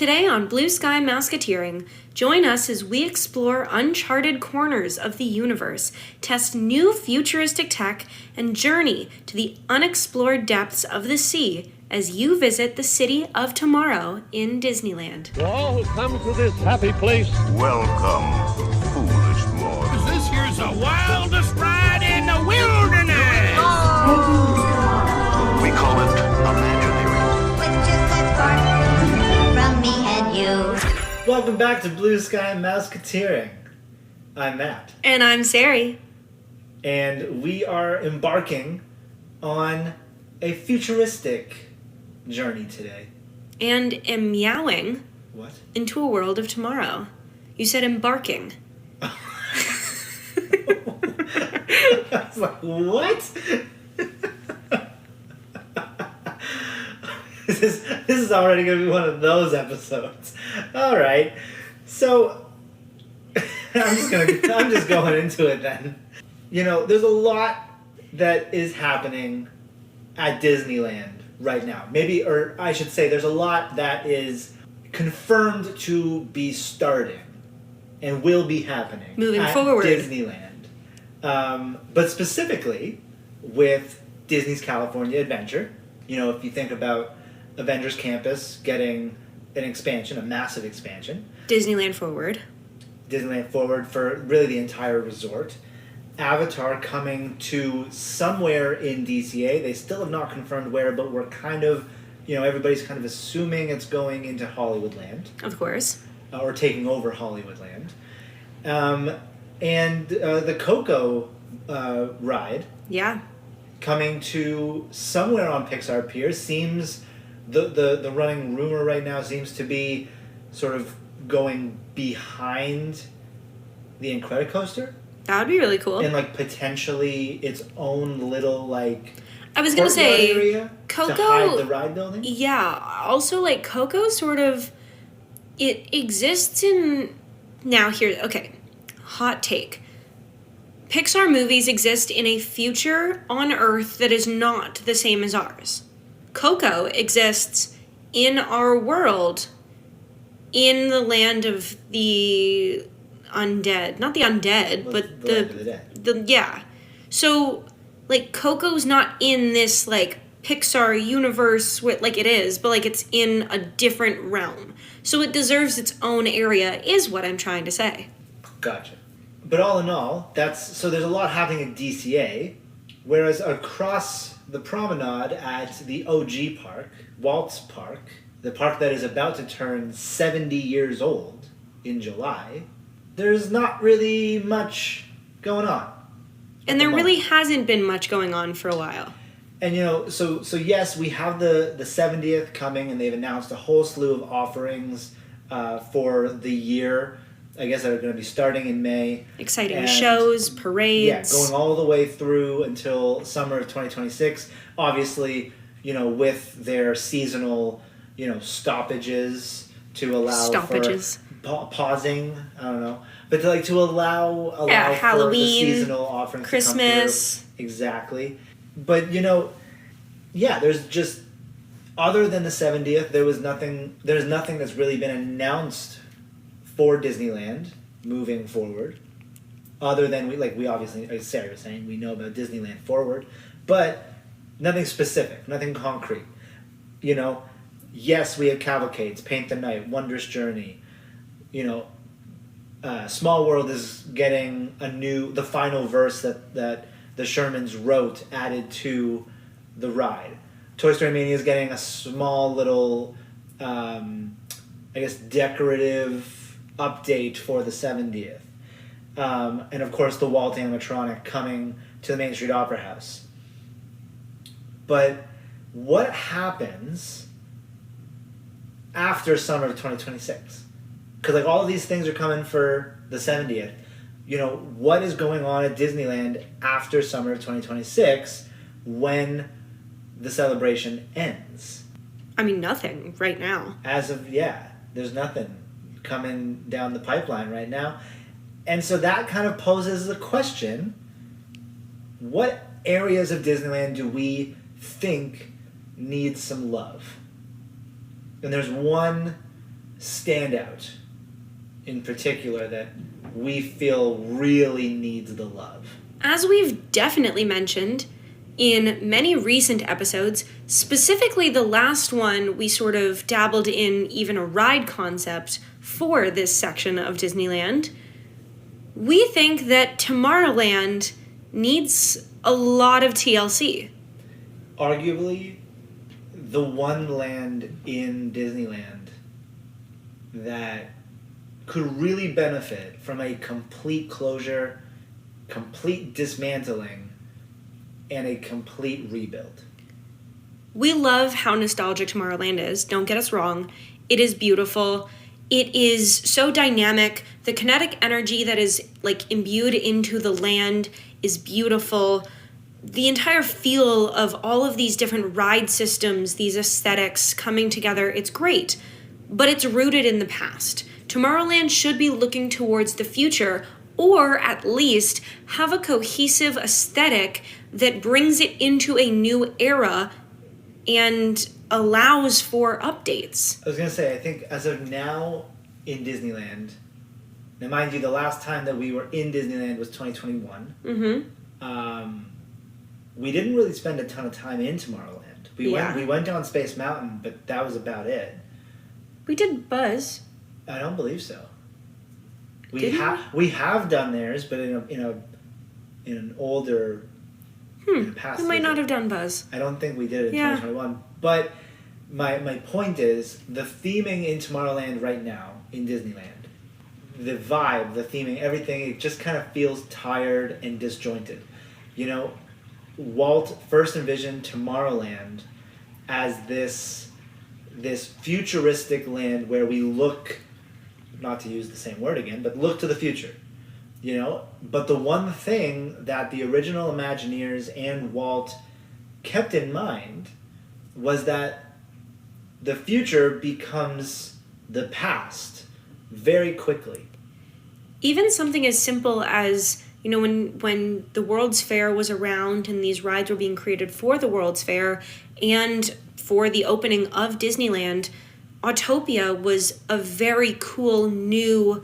Today on Blue Sky Mouseketeering, join us as we explore uncharted corners of the universe, test new futuristic tech, and journey to the unexplored depths of the sea as you visit the city of tomorrow in Disneyland. To all who come to this happy place, welcome, foolish mortals. This here's the wildest ride in the wilderness. We call it imaginary. With just that spark from me and you. Welcome back to Blue Sky Mouseketeering. I'm Matt. And I'm Sari. And we are embarking on a futuristic journey today. And am meowing What? into a world of tomorrow. You said embarking. I was like, what? This is already going to be one of those episodes. All right. So I'm just going into it then. You know, there's a lot that is happening at Disneyland right now. Maybe, or I should say, there's a lot that is confirmed to be starting and will be happening Moving at forward. Disneyland. But specifically with Disney's California Adventure. You know, if you think about Avengers Campus getting an expansion, a massive expansion. Disneyland Forward. Disneyland Forward for really the entire resort. Avatar coming to somewhere in DCA. They still have not confirmed where, but we're kind of, you know, everybody's kind of assuming it's going into Hollywoodland. Of course. Or taking over Hollywoodland. And the Coco ride Yeah. coming to somewhere on Pixar Pier seems, the running rumor right now seems to be sort of going behind the Incredicoaster. That would be really cool. And like potentially its own little like I was going to courtyard say, area Coco... to hide the ride building. Yeah. Also, like, Coco sort of... It exists in... Now, here... Okay. Hot take. Pixar movies exist in a future on Earth that is not the same as ours. Coco exists in our world in the land of the undead. Not the undead, but the land of the dead. Yeah. So, like, Coco's not in this, like, Pixar universe, like it is, but, like, it's in a different realm. So it deserves its own area, is what I'm trying to say. Gotcha. But all in all, so there's a lot happening in DCA, whereas across the promenade at the OG park, Walt's Park, the park that is about to turn 70 years old in July, there's not really much going on. And there really hasn't been much going on for a while. And, you know, so yes, we have the 70th coming, and they've announced a whole slew of offerings for the year, I guess, that are going to be starting in May. Exciting shows, parades. Yeah, going all the way through until summer of 2026. Obviously, you know, with their seasonal, you know, stoppages to allow for pausing. I don't know, but to allow for Halloween, the seasonal offerings, Christmas. to come through. Exactly. But, you know, yeah, there's just, other than the 70th, there's nothing that's really been announced for Disneyland moving forward, other than we obviously, like Sarah was saying, we know about Disneyland Forward, but nothing specific, nothing concrete. You know, yes, we have cavalcades, Paint the Night, Wondrous Journey. You know, Small World is getting the final verse that the Shermans wrote added to the ride. Toy Story Mania is getting a small little, I guess, decorative update for the 70th. And of course the Walt animatronic coming to the Main Street Opera House. But what happens after summer of 2026? Because like all of these things are coming for the 70th. You know, what is going on at Disneyland after summer of 2026 when the celebration ends? I mean, nothing right now. There's nothing coming down the pipeline right now. And so that kind of poses the question, what areas of Disneyland do we think need some love? And there's one standout in particular that we feel really needs the love? As we've definitely mentioned in many recent episodes, specifically the last one, we sort of dabbled in even a ride concept for this section of Disneyland. We think that Tomorrowland needs a lot of TLC. Arguably, the one land in Disneyland that could really benefit from a complete closure, complete dismantling, and a complete rebuild. We love how nostalgic Tomorrowland is, don't get us wrong. It is beautiful. It is so dynamic. The kinetic energy that is like imbued into the land is beautiful. The entire feel of all of these different ride systems, these aesthetics coming together, it's great. But it's rooted in the past. Tomorrowland should be looking towards the future, or at least have a cohesive aesthetic that brings it into a new era and allows for updates. I was going to say, I think as of now in Disneyland, now mind you, the last time that we were in Disneyland was 2021. Mm-hmm. We didn't really spend a ton of time in Tomorrowland. We went down Space Mountain, but that was about it. We did Buzz. I don't believe so. Did We have done theirs, but in an older in a past We might visit. not have done Buzz. I don't think we did it in Yeah. 2021. But my point is, the theming in Tomorrowland right now in Disneyland, the vibe, the theming, everything, it just kind of feels tired and disjointed. You know, Walt first envisioned Tomorrowland as this futuristic land where we look, not to use the same word again, but look to the future. You know, but the one thing that the original Imagineers and Walt kept in mind was that the future becomes the past very quickly. Even something as simple as, you know, when the World's Fair was around and these rides were being created for the World's Fair and for the opening of Disneyland, Autopia was a very cool new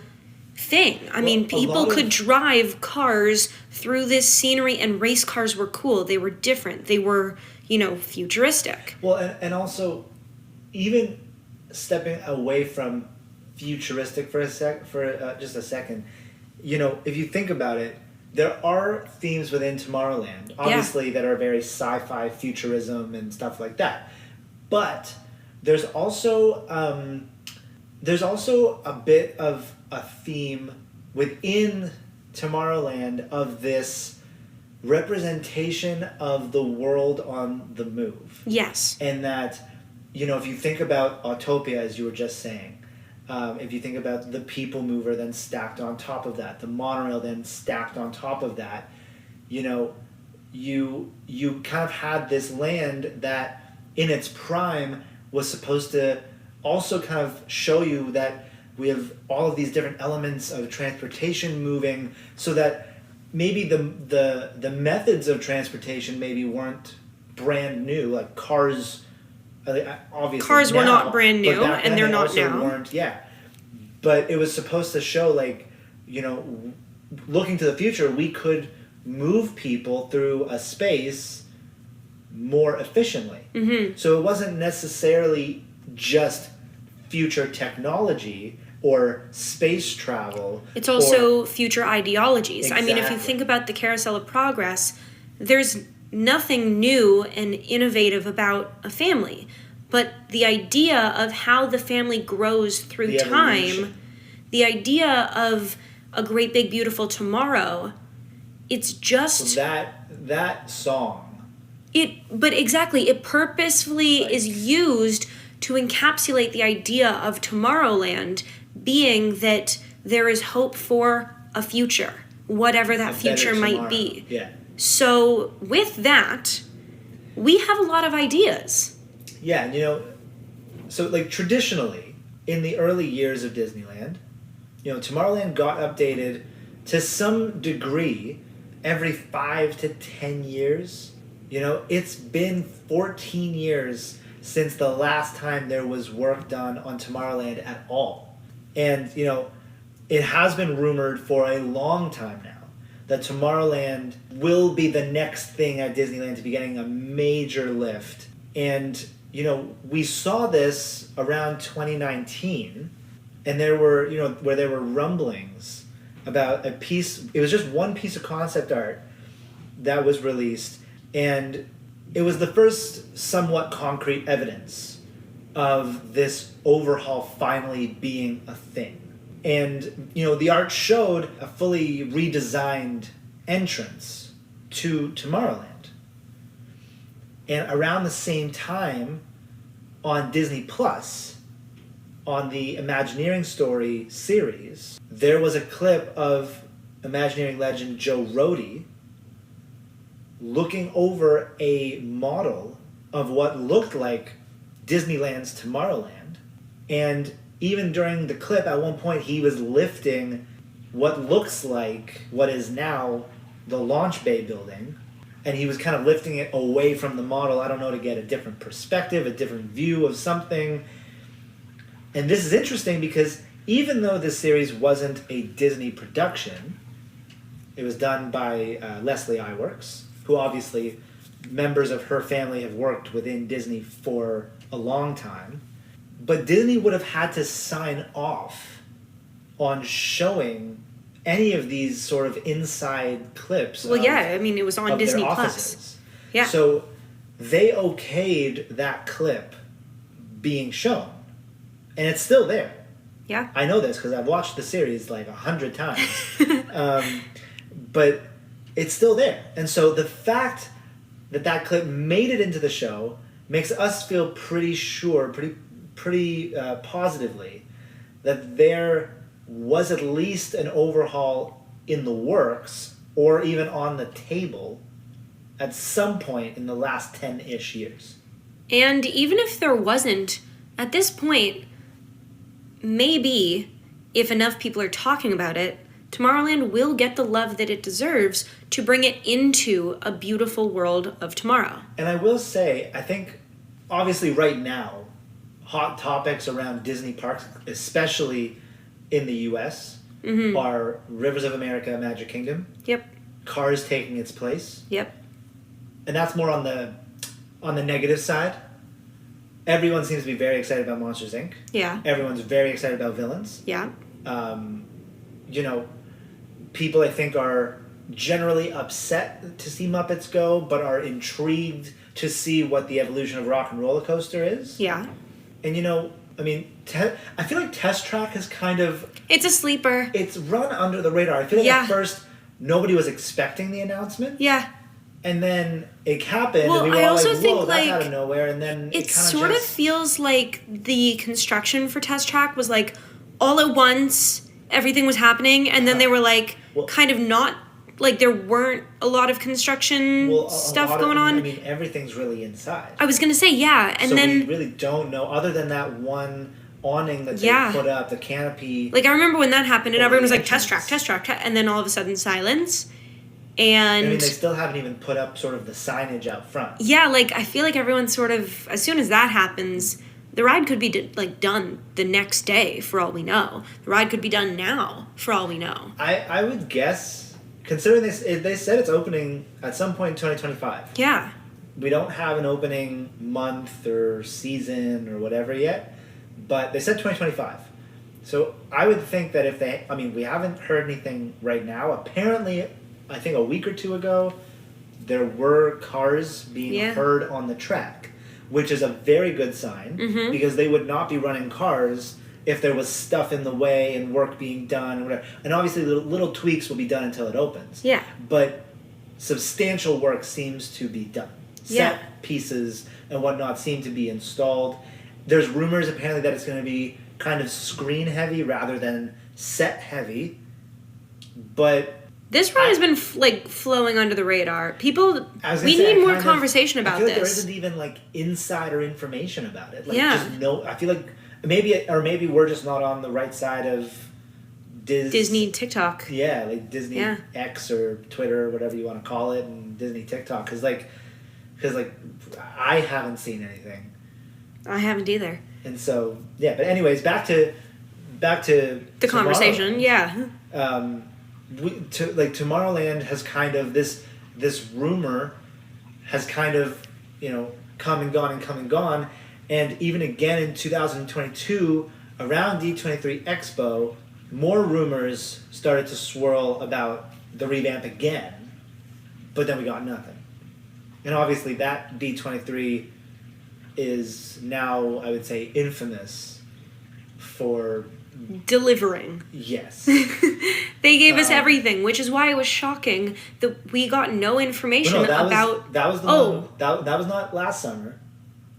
thing. I mean, people could drive cars through this scenery, and race cars were cool. They were different. They were, you know, futuristic. Well, and also, even stepping away from futuristic for just a second, you know, if you think about it, there are themes within Tomorrowland, obviously, that are very sci-fi, futurism, and stuff like that. But there's also a bit of a theme within Tomorrowland of this representation of the world on the move. Yes. And that, you know, if you think about Autopia, as you were just saying, if you think about the Peoplemover then stacked on top of that, the monorail then stacked on top of that, you know, you kind of had this land that in its prime was supposed to also kind of show you that we have all of these different elements of transportation moving, so that maybe the methods of transportation maybe weren't brand new, like cars. Obviously, Cars were now, not brand new, but back then and they're they not also now. Weren't, yeah, but it was supposed to show, like, you know, looking to the future, we could move people through a space more efficiently. Mm-hmm. So it wasn't necessarily just future technology or space travel. It's also future ideologies. Exactly. I mean, if you think about the Carousel of Progress, there's nothing new and innovative about a family. But the idea of how the family grows through The time, evolution. the idea of a great big beautiful tomorrow, it's just that song. But exactly, it purposefully is used to encapsulate the idea of Tomorrowland being that there is hope for a future, whatever that future might be. Yeah. So with that, we have a lot of ideas. Yeah, and you know, so like traditionally, in the early years of Disneyland, you know, Tomorrowland got updated to some degree every 5 to 10 years. You know, it's been 14 years since the last time there was work done on Tomorrowland at all. And, you know, it has been rumored for a long time now that Tomorrowland will be the next thing at Disneyland to be getting a major lift. And, you know, we saw this around 2019, and there were, you know, where there were rumblings about a piece, it was just one piece of concept art that was released, and it was the first somewhat concrete evidence of this overhaul finally being a thing. And, you know, the art showed a fully redesigned entrance to Tomorrowland. And around the same time, on Disney Plus, on the Imagineering Story series, there was a clip of Imagineering legend Joe Rohde looking over a model of what looked like Disneyland's Tomorrowland. And even during the clip, at one point, he was lifting what looks like what is now the launch bay building, and he was kind of lifting it away from the model, I don't know, to get a different perspective, a different view of something. And this is interesting because even though this series wasn't a Disney production, it was done by Leslie Iwerks, who obviously members of her family have worked within Disney for a long time. But Disney would have had to sign off on showing any of these sort of inside clips. Well, yeah, I mean, it was on Disney Plus. Yeah. So they okayed that clip being shown. And it's still there. Yeah. I know this because I've watched the series like 100 times. But it's still there. And so the fact that that clip made it into the show makes us feel pretty sure, pretty positively, that there was at least an overhaul in the works or even on the table at some point in the last 10-ish years. And even if there wasn't, at this point, maybe, if enough people are talking about it, Tomorrowland will get the love that it deserves to bring it into a beautiful world of tomorrow. And I will say, I think, obviously right now, hot topics around Disney parks, especially in the U.S., are Rivers of America, Magic Kingdom. Yep. Cars taking its place. Yep. And that's more on the negative side. Everyone seems to be very excited about Monsters, Inc. Yeah. Everyone's very excited about Villains. Yeah. You know, people I think are generally upset to see Muppets go, but are intrigued to see what the evolution of Rock and Roller Coaster is. Yeah. And you know, I mean, I feel like Test Track is kind of... It's a sleeper. It's run under the radar. I feel like at first, nobody was expecting the announcement. Yeah. And then it happened, well, and we were I all also like, think, whoa, that's like, out of nowhere. And then it kind sort of just... feels like the construction for Test Track was like all at once, everything was happening, and then they were like kind of not, like there weren't a lot of construction stuff going on. I mean, everything's really inside. I was going to say, yeah. And so then we really don't know, other than that one awning that they put up, the canopy. Like, I remember when that happened, and everyone was like, entrance. Test Track, and then all of a sudden, silence. And I mean, they still haven't even put up sort of the signage out front. Yeah, like, I feel like everyone sort of, as soon as that happens, the ride could be, done the next day, for all we know. The ride could be done now, for all we know. I would guess, considering they said it's opening at some point in 2025. Yeah. We don't have an opening month or season or whatever yet, but they said 2025. So I would think that if they, I mean, we haven't heard anything right now. Apparently, I think a week or two ago, there were cars being heard on the track, which is a very good sign because they would not be running cars if there was stuff in the way and work being done and whatever. And obviously, little tweaks will be done until it opens. Yeah. But substantial work seems to be done. Set pieces and whatnot seem to be installed. There's rumors apparently that it's going to be kind of screen heavy rather than set heavy. But this ride has been flowing under the radar. People, we need more conversation about this. I feel like there isn't even like insider information about it. Like, yeah. Just no. I feel like maybe we're just not on the right side of Disney TikTok. Yeah, like Disney X or Twitter or whatever you want to call it, and Disney TikTok. Because I haven't seen anything. I haven't either. And so, yeah. But anyways, back to The conversation, yeah. Tomorrowland has kind of this rumor has kind of, come and gone, and even again in 2022 around D23 Expo, more rumors started to swirl about the revamp again, but then we got nothing. And obviously that D23 is now, I would say, infamous for delivering. Yes. They gave us everything, which is why it was shocking that we got no information about... That was the one. That was not last summer.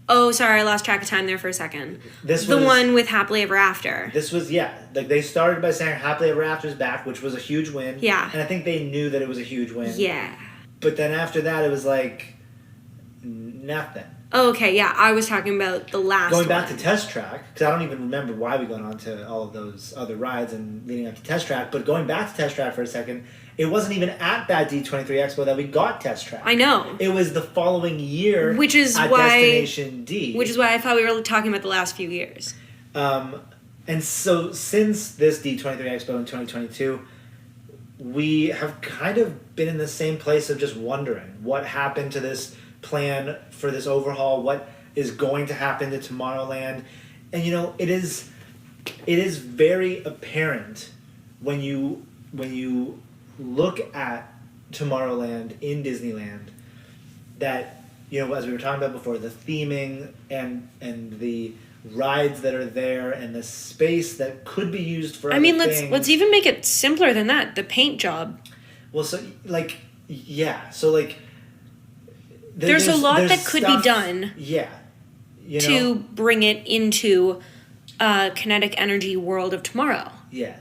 Oh, sorry, I lost track of time there for a second. This the was, one with Happily Ever After. This was, they started by saying Happily Ever After's back, which was a huge win. Yeah. And I think they knew that it was a huge win. Yeah. But then after that, it was like, nothing. Oh, okay, yeah, I was talking about the last Going back to Test Track, because I don't even remember why we got on to all of those other rides and leading up to Test Track, but going back to Test Track for a second, it wasn't even at that D23 Expo that we got Test Track. I know. It was the following year which is at why, Destination D. Which is why I thought we were talking about the last few years. And so since this D23 Expo in 2022, we have kind of been in the same place of just wondering what happened to this plan for this overhaul, what is going to happen to Tomorrowland. And it is very apparent when you look at Tomorrowland in Disneyland that as we were talking about before, the theming and the rides that are there and the space that could be used for other things. let's even make it simpler than that, the paint job. Well, so there's a lot that could be done. Yeah. To bring it into a kinetic energy world of tomorrow. Yeah.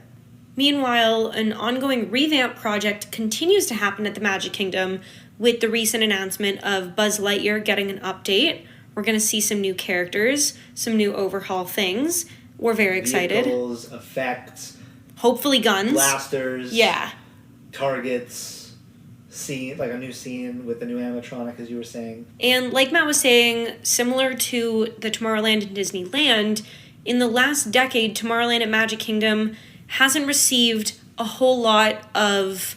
Meanwhile, an ongoing revamp project continues to happen at the Magic Kingdom with the recent announcement of Buzz Lightyear getting an update. We're going to see some new characters, some new overhaul things. We're very excited. Vehicles, effects. Hopefully guns. Blasters. Yeah. Targets. Scene, like a new scene with the new animatronic, as you were saying. And like Matt was saying, similar to the Tomorrowland and Disneyland, in the last decade, Tomorrowland at Magic Kingdom hasn't received a whole lot of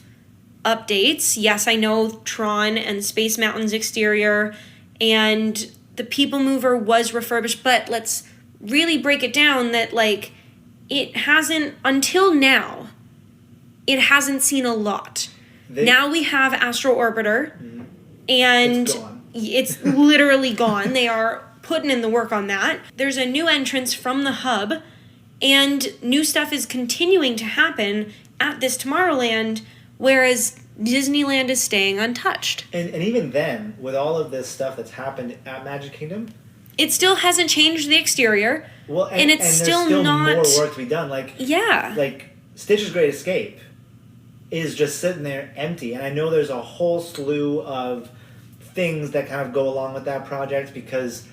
updates. Yes, I know Tron and Space Mountain's exterior and the Peoplemover was refurbished, but let's really break it down that, it hasn't, until now, it hasn't seen a lot. Now we have Astro Orbiter, and it's literally gone. They are putting in the work on that. There's a new entrance from the hub, and new stuff is continuing to happen at this Tomorrowland, whereas Disneyland is staying untouched. And even then, with all of this stuff that's happened at Magic Kingdom, it still hasn't changed the exterior. Well, and it's still not more work to be done. Stitch's Great Escape is just sitting there empty, and I know there's a whole slew of things that kind of go along with that project because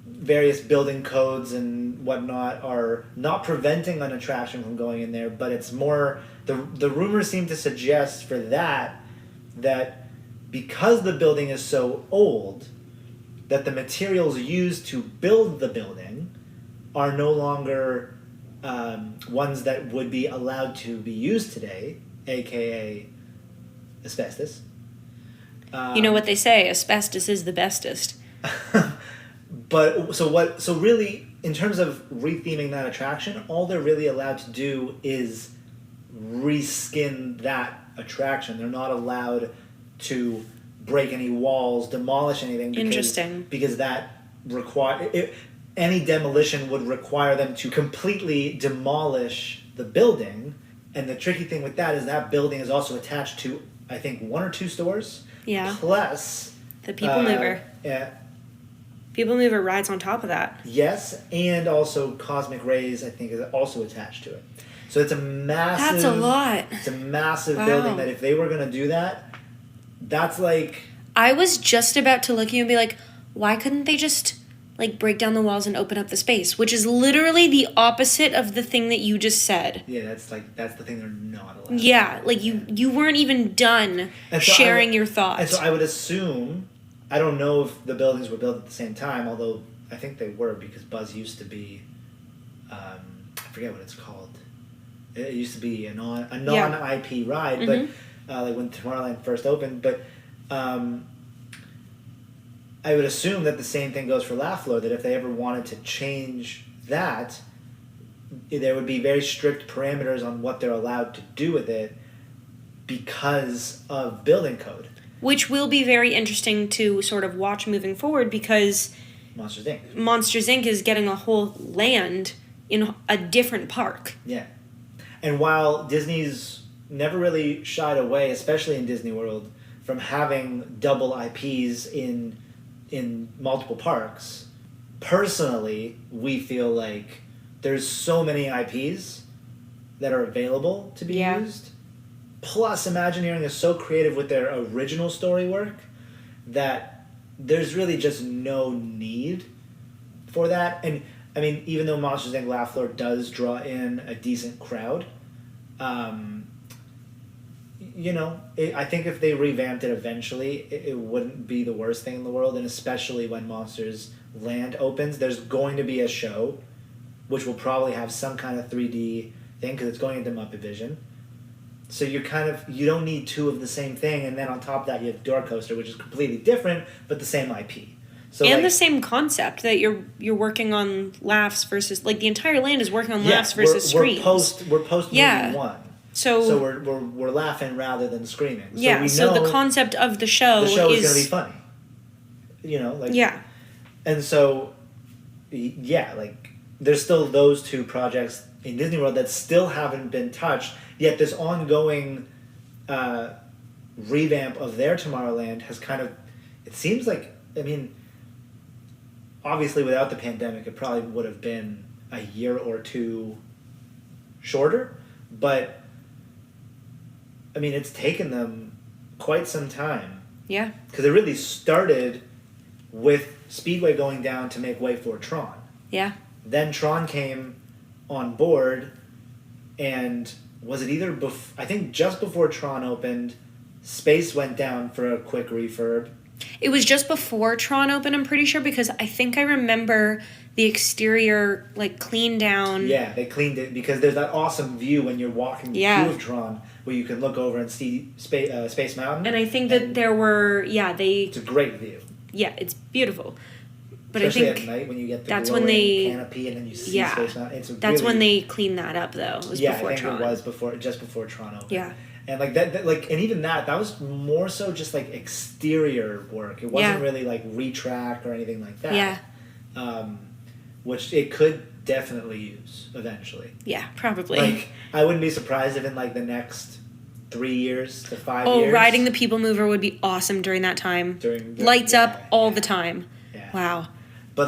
various building codes and whatnot are not preventing an attraction from going in there, but it's more the rumors seem to suggest for that because the building is so old that the materials used to build the building are no longer ones that would be allowed to be used today, aka asbestos. You know what they say, asbestos is the bestest. But so really, in terms of retheming that attraction, all they're really allowed to do is reskin that attraction. They're not allowed to break any walls, demolish anything. Because that any demolition would require them to completely demolish the building. And the tricky thing with that is that building is also attached to, I think, 1 or 2 stores. Yeah. Plus the Peoplemover. Yeah. Peoplemover rides on top of that. Yes, and also Cosmic Rays, I think, is also attached to it. So it's a massive... That's a lot. It's a massive building that if they were going to do that, that's like... I was just about to look at you and be like, why couldn't they just break down the walls and open up the space? Which is literally the opposite of the thing that you just said. Yeah, that's the thing they're not allowed Yeah, to do. you weren't even done sharing your thoughts. And so I would assume... I don't know if the buildings were built at the same time, although I think they were, because Buzz used to be, I forget what it's called. It used to be a non-IP ride, but like when Tomorrowland first opened. But I would assume that the same thing goes for Laugh Floor, that if they ever wanted to change that, there would be very strict parameters on what they're allowed to do with it because of building code. Which will be very interesting to sort of watch moving forward, because Monsters Inc. Monsters Inc. is getting a whole land in a different park. Yeah. And while Disney's never really shied away, especially in Disney World, from having double IPs in multiple parks, personally, we feel like there's so many IPs that are available to be used. Plus, Imagineering is so creative with their original story work that there's really just no need for that. And I mean, even though Monsters Inc. Laugh Floor does draw in a decent crowd, I think if they revamped it eventually, it wouldn't be the worst thing in the world. And especially when Monsters Land opens, there's going to be a show, which will probably have some kind of 3D thing because it's going into Muppet Vision. So you don't need two of the same thing, and then on top of that you have Door Coaster, which is completely different, but the same IP. So and the same concept that you're working on laughs versus, like, the entire land is working on laughs versus screams. We're post movie one. So we're laughing rather than screaming. So yeah. we So know the concept of the show is going to be funny. And so there's still those two projects in Disney World that still haven't been touched. Yet this ongoing revamp of their Tomorrowland has kind of, it seems like, I mean, obviously without the pandemic it probably would have been a year or two shorter, but I mean it's taken them quite some time. Yeah. Because it really started with Speedway going down to make way for Tron. Yeah. Then Tron came on board, and was it either I think just before Tron opened, Space went down for a quick refurb. It was just before Tron opened, I'm pretty sure, because I think I remember the exterior, like, cleaned down. Yeah, they cleaned it because there's that awesome view when you're walking through of Tron where you can look over and see Space Mountain. And I think that there were, it's a great view. Yeah, it's beautiful. But especially I think at night when you get the that's when they canopy and then you see Space Mountain. That's when they cleaned that up, though. It was before I think Tron. it was just before Tron opened. Yeah. And like that, and even that was more so just like exterior work. It wasn't really like retrack or anything like that. Yeah. Which it could definitely use eventually. Yeah, probably. Like, I wouldn't be surprised if in like the next 3 years to 5 years. Oh, riding the Peoplemover would be awesome during that time. Lights up all the time. Yeah. Wow. But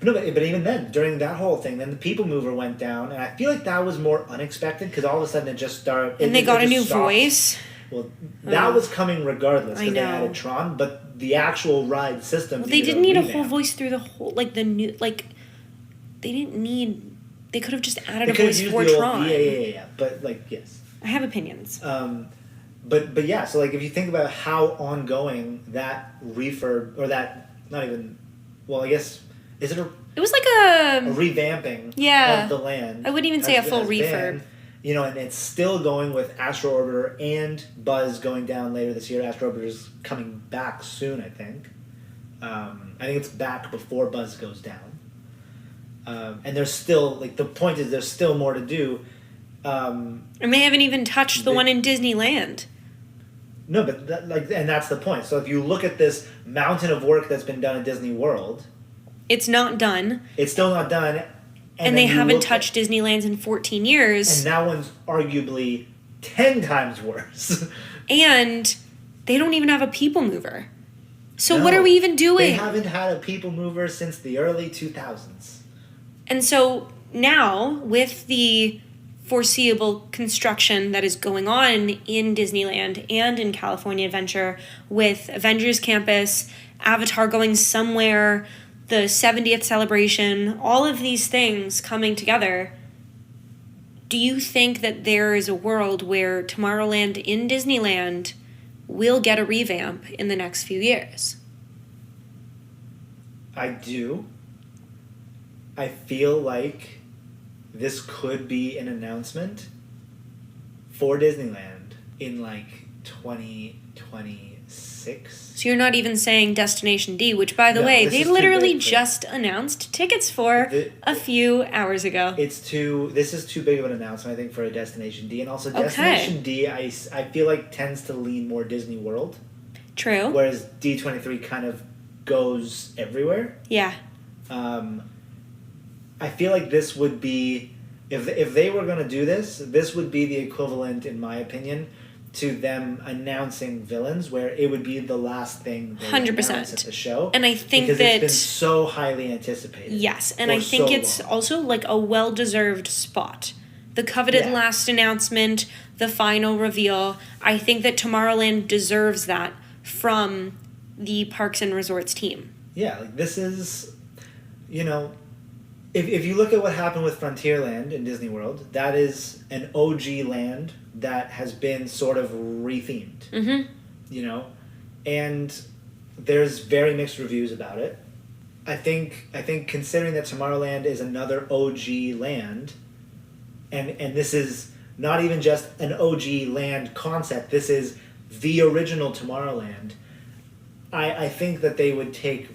but even then, during that whole thing, then the Peoplemover went down, and I feel like that was more unexpected because all of a sudden it just started. And they got a new voice. Well, that was coming regardless because they added Tron, but the actual ride system. Well, they didn't need a whole voice through the whole, like, the new, like, they didn't need. They could have just added a voice for Tron. Yeah. But like, yes. I have opinions. But yeah. So like, if you think about how ongoing that refurb or that not even, well, I guess is it a. It was like a revamping of the land. I wouldn't even say a full refurb. And it's still going with Astro Orbiter and Buzz going down later this year. Astro Orbiter's coming back soon, I think. I think it's back before Buzz goes down. And there's still, like, the point is there's still more to do. And they haven't even touched the one in Disneyland. No, but and that's the point. So if you look at this mountain of work that's been done at Disney World, it's not done. It's still not done. And they haven't touched Disneyland's in 14 years. And that one's arguably 10 times worse. And they don't even have a Peoplemover. So what are we even doing? They haven't had a Peoplemover since the early 2000s. And so now, with the foreseeable construction that is going on in Disneyland and in California Adventure, with Avengers Campus, Avatar going somewhere, the 70th celebration, all of these things coming together, do you think that there is a world where Tomorrowland in Disneyland will get a revamp in the next few years? I do. I feel like this could be an announcement for Disneyland in like 2026. So you're not even saying Destination D, which, by the No, way, this they is too literally big for- just announced tickets for a few hours ago. This is too big of an announcement, I think, for a Destination D. And also Destination D, I feel like tends to lean more Disney World. True. Whereas D23 kind of goes everywhere. Yeah. I feel like this would be, if they were going to do this would be the equivalent, in my opinion, to them announcing villains, where it would be the last thing they 100%. announce at the show. And I think because that it's been so highly anticipated. Yes, and I think it's also like a well-deserved spot. The coveted last announcement, the final reveal. I think that Tomorrowland deserves that from the Parks and Resorts team. Yeah, like this is, if you look at what happened with Frontierland in Disney World, that is an OG land that has been sort of rethemed. Mm-hmm. And there's very mixed reviews about it. I think considering that Tomorrowland is another OG land, and this is not even just an OG land concept, this is the original Tomorrowland, I think that they would take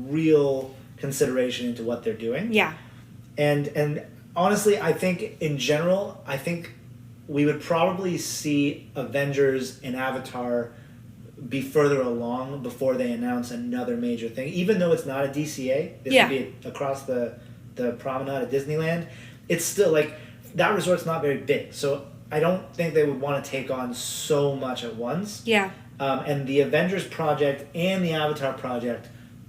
real consideration into what they're doing. Yeah. And honestly, I think in general, we would probably see Avengers and Avatar be further along before they announce another major thing. Even though it's not a DCA, this would be across the promenade at Disneyland, it's still like, that resort's not very big. So I don't think they would want to take on so much at once. Yeah. And the Avengers project and the Avatar project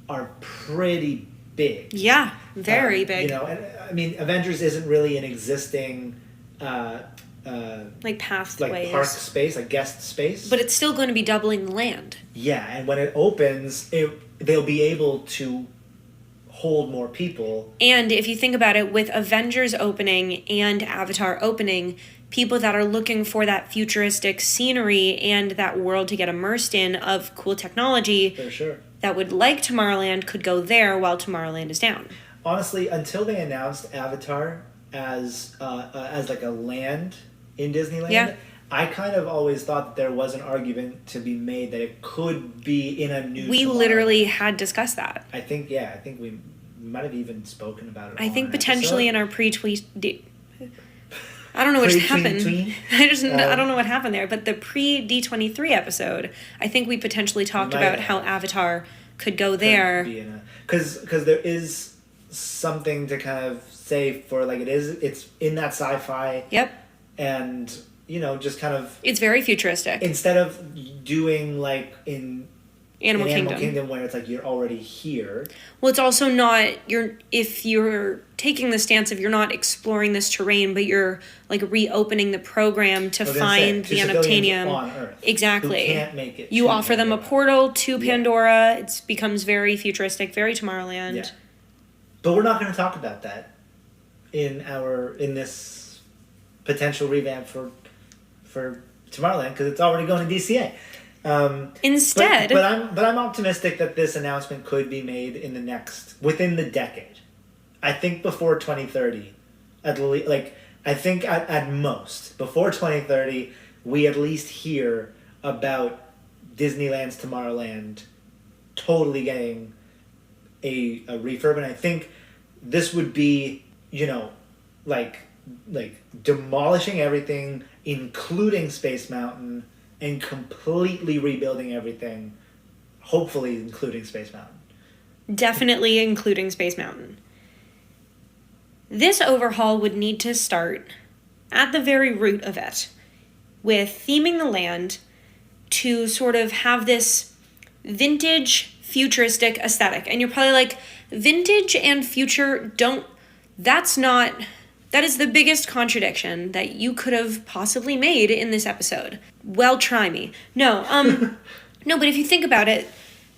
are pretty big. Yeah, very big. And I mean, Avengers isn't really an existing like pathways, like park space, like guest space. But it's still going to be doubling the land. Yeah, and when it opens, they'll be able to hold more people. And if you think about it, with Avengers opening and Avatar opening, people that are looking for that futuristic scenery and that world to get immersed in of cool technology, For sure. that would like Tomorrowland could go there while Tomorrowland is down. Honestly, until they announced Avatar as like a land in Disneyland, I kind of always thought that there was an argument to be made that it could be in a new We Tomorrowland. literally had discussed that. I think we might have even spoken about it. I on think an potentially episode. in our pre-tweet... I don't know what just happened. I don't know what happened there, but the pre-D23 episode, I think we potentially talked about how Avatar could go there. Because there is something to kind of say for, like, it's in that sci-fi. Yep. And, just kind of... It's very futuristic. Instead of doing, like, in Animal Kingdom where it's like you're already here. Well, it's also not, if you're taking the stance of you're not exploring this terrain, but you're like reopening the program to find the unobtainium. On Earth exactly. Who can't make it. You offer them a portal to Pandora. It becomes very futuristic, very Tomorrowland. Yeah. But we're not going to talk about that in this potential revamp for Tomorrowland because it's already going to DCA. Instead, but I'm optimistic that this announcement could be made within the decade. I think before 2030, I think at most before 2030, we at least hear about Disneyland's Tomorrowland totally getting a refurb, and I think this would be like demolishing everything, including Space Mountain. And completely rebuilding everything, hopefully including Space Mountain. Definitely including Space Mountain. This overhaul would need to start at the very root of it, with theming the land to sort of have this vintage, futuristic aesthetic. And you're probably like, vintage and future that is the biggest contradiction that you could have possibly made in this episode. Well, try me. No, no, but if you think about it,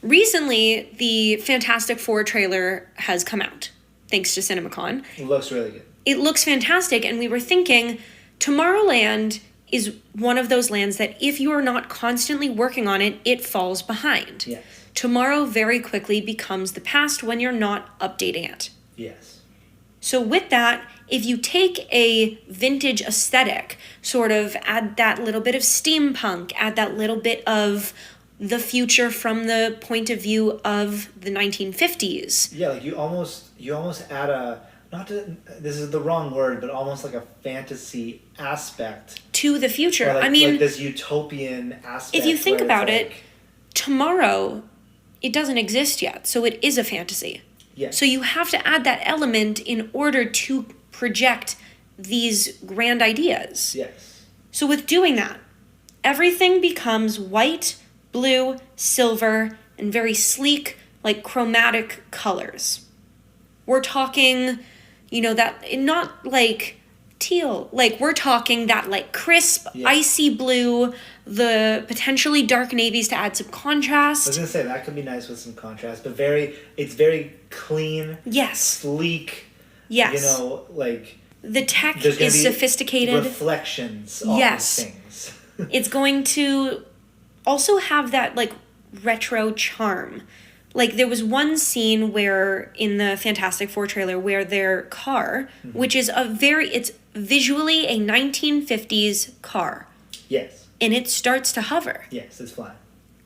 recently the Fantastic Four trailer has come out, thanks to CinemaCon. It looks really good. It looks fantastic, and we were thinking, Tomorrowland is one of those lands that if you are not constantly working on it, it falls behind. Yes. Tomorrow very quickly becomes the past when you're not updating it. Yes. So with that, if you take a vintage aesthetic, sort of add that little bit of steampunk, add that little bit of the future from the point of view of the 1950s. Yeah, like you almost add this is the wrong word, but almost like a fantasy aspect To the future. or like, I mean, like this utopian aspect. if you think where it's about it, like- tomorrow, it doesn't exist yet, so it is a fantasy. yes. So you have to add that element in order to project these grand ideas. yes. So with doing that, everything becomes white, blue, silver, and very sleek, like chromatic colors. We're talking, that not like teal, like we're talking that like crisp, Yeah. icy blue, the potentially dark navies to add some I was contrast. gonna say that could be nice with some contrast, but it's very clean, Yes, sleek. yes. Like The tech there's gonna is be sophisticated. reflections on Yes. these things. It's going to also have that like retro charm. Like there was one scene where in the Fantastic Four trailer where their car, which is it's visually a 1950s car, Yes, and it starts to hover. yes, it's fine.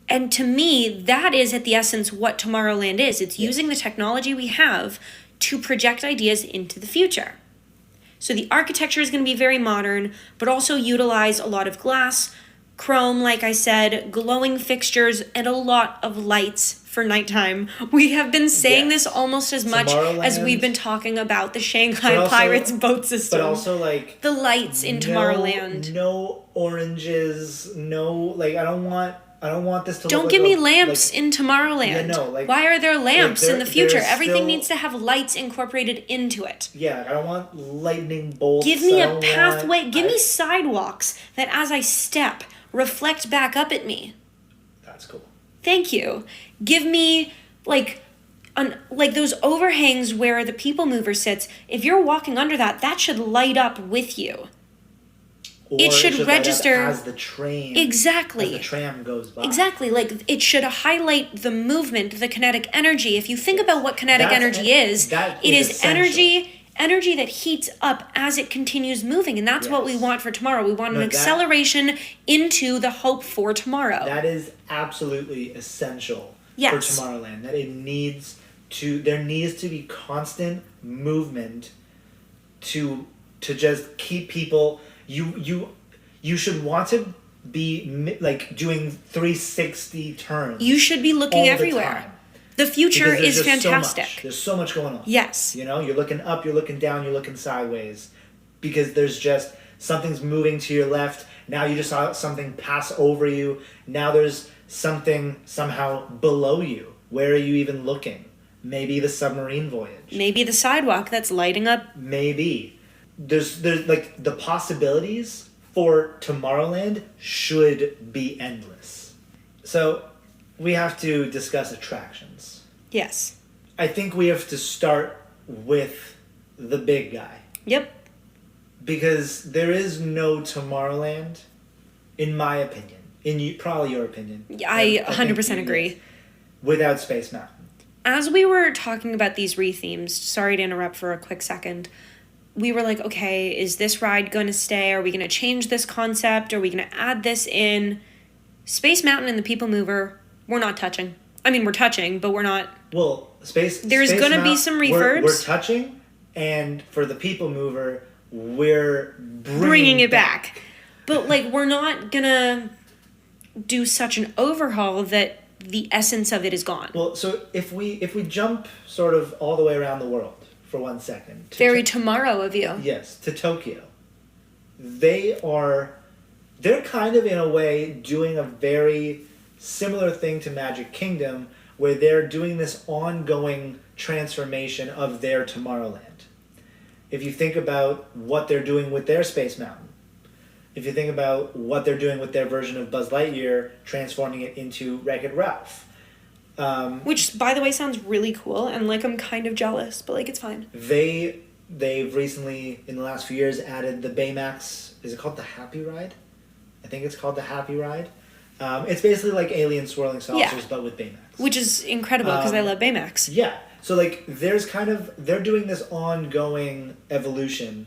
And to me, that is at the essence what Tomorrowland is. It's using the technology we have to project ideas into the future. So the architecture is going to be very modern, but also utilize a lot of glass, chrome, like I said, glowing fixtures, and a lot of lights for nighttime. We have been saying Yes. this almost as much as Tomorrowland. we've been talking about the Shanghai But also- Pirates boat system. But also like the lights in Tomorrowland. No oranges. No, like I don't want this to. Don't look give like me a- lamps like- in Tomorrowland. Yeah, no, like- why are there lamps in the there- future? there's Everything still- needs to have lights incorporated into it. Yeah, I don't want lightning bolts. Give me I a don't pathway. want- Give me sidewalks that as I step reflect back up at me. That's cool. Thank you. Give me like those overhangs where the Peoplemover sits. If you're walking under that should light up with you. Or It should light up register- as the train. Exactly. As the tram goes by. Exactly. Like it should highlight the movement, the kinetic energy. If you think about what kinetic That's energy en- is, that it is is essential. energy that heats up as it continues moving, and that's what we Yes. want for tomorrow. We want No, an that- acceleration into the hope for tomorrow. That is absolutely essential Yes. for Tomorrowland. That there needs to be constant movement to just keep people. You should want to be like doing 360 turns. You should be looking all the everywhere. time. The future Because there's is just so fantastic. much. There's so much going on. Yes. You're looking up, you're looking down, you're looking sideways. Because there's just something's moving to your left. Now you just saw something pass over you. Now there's something somehow below you. Where are you even looking? Maybe the submarine voyage. Maybe the sidewalk that's lighting up. Maybe. There's like the possibilities for Tomorrowland should be endless. So we have to discuss attractions. Yes. I think we have to start with the big guy. Yep. Because there is no Tomorrowland, in my opinion, probably your opinion. I think 100% you agree. guys, without Space Mountain. As we were talking about these rethemes, sorry to interrupt for a quick second, we were like, okay, is this ride going to stay? Are we going to change this concept? Are we going to add this in? Space Mountain and the Peoplemover, we're not touching. I mean, we're touching, but we're not. Well, There's Space gonna be Mountain, some we're refurbs. touching, and for the Peoplemover, we're Bringing it back. But, like, we're not going to do such an overhaul that the essence of it is gone. Well, so if we jump sort of all the way around the world for 1 second. Very tomorrow of you. Yes, to Tokyo. They're kind of in a way doing a very similar thing to Magic Kingdom, where they're doing this ongoing transformation of their Tomorrowland. If you think about what they're doing with their Space Mountain, if you think about what they're doing with their version of Buzz Lightyear, transforming it into Wreck-It Ralph. Which, by the way, sounds really cool, and, like, I'm kind of jealous, but, like, it's fine. They've recently, in the last few years, added the Baymax. Is it called the Happy Ride? I think it's called the Happy Ride. It's basically like Alien Swirling Saucers, Yeah. but with Baymax. Which is incredible, because I love Baymax. Yeah. So like they're doing this ongoing evolution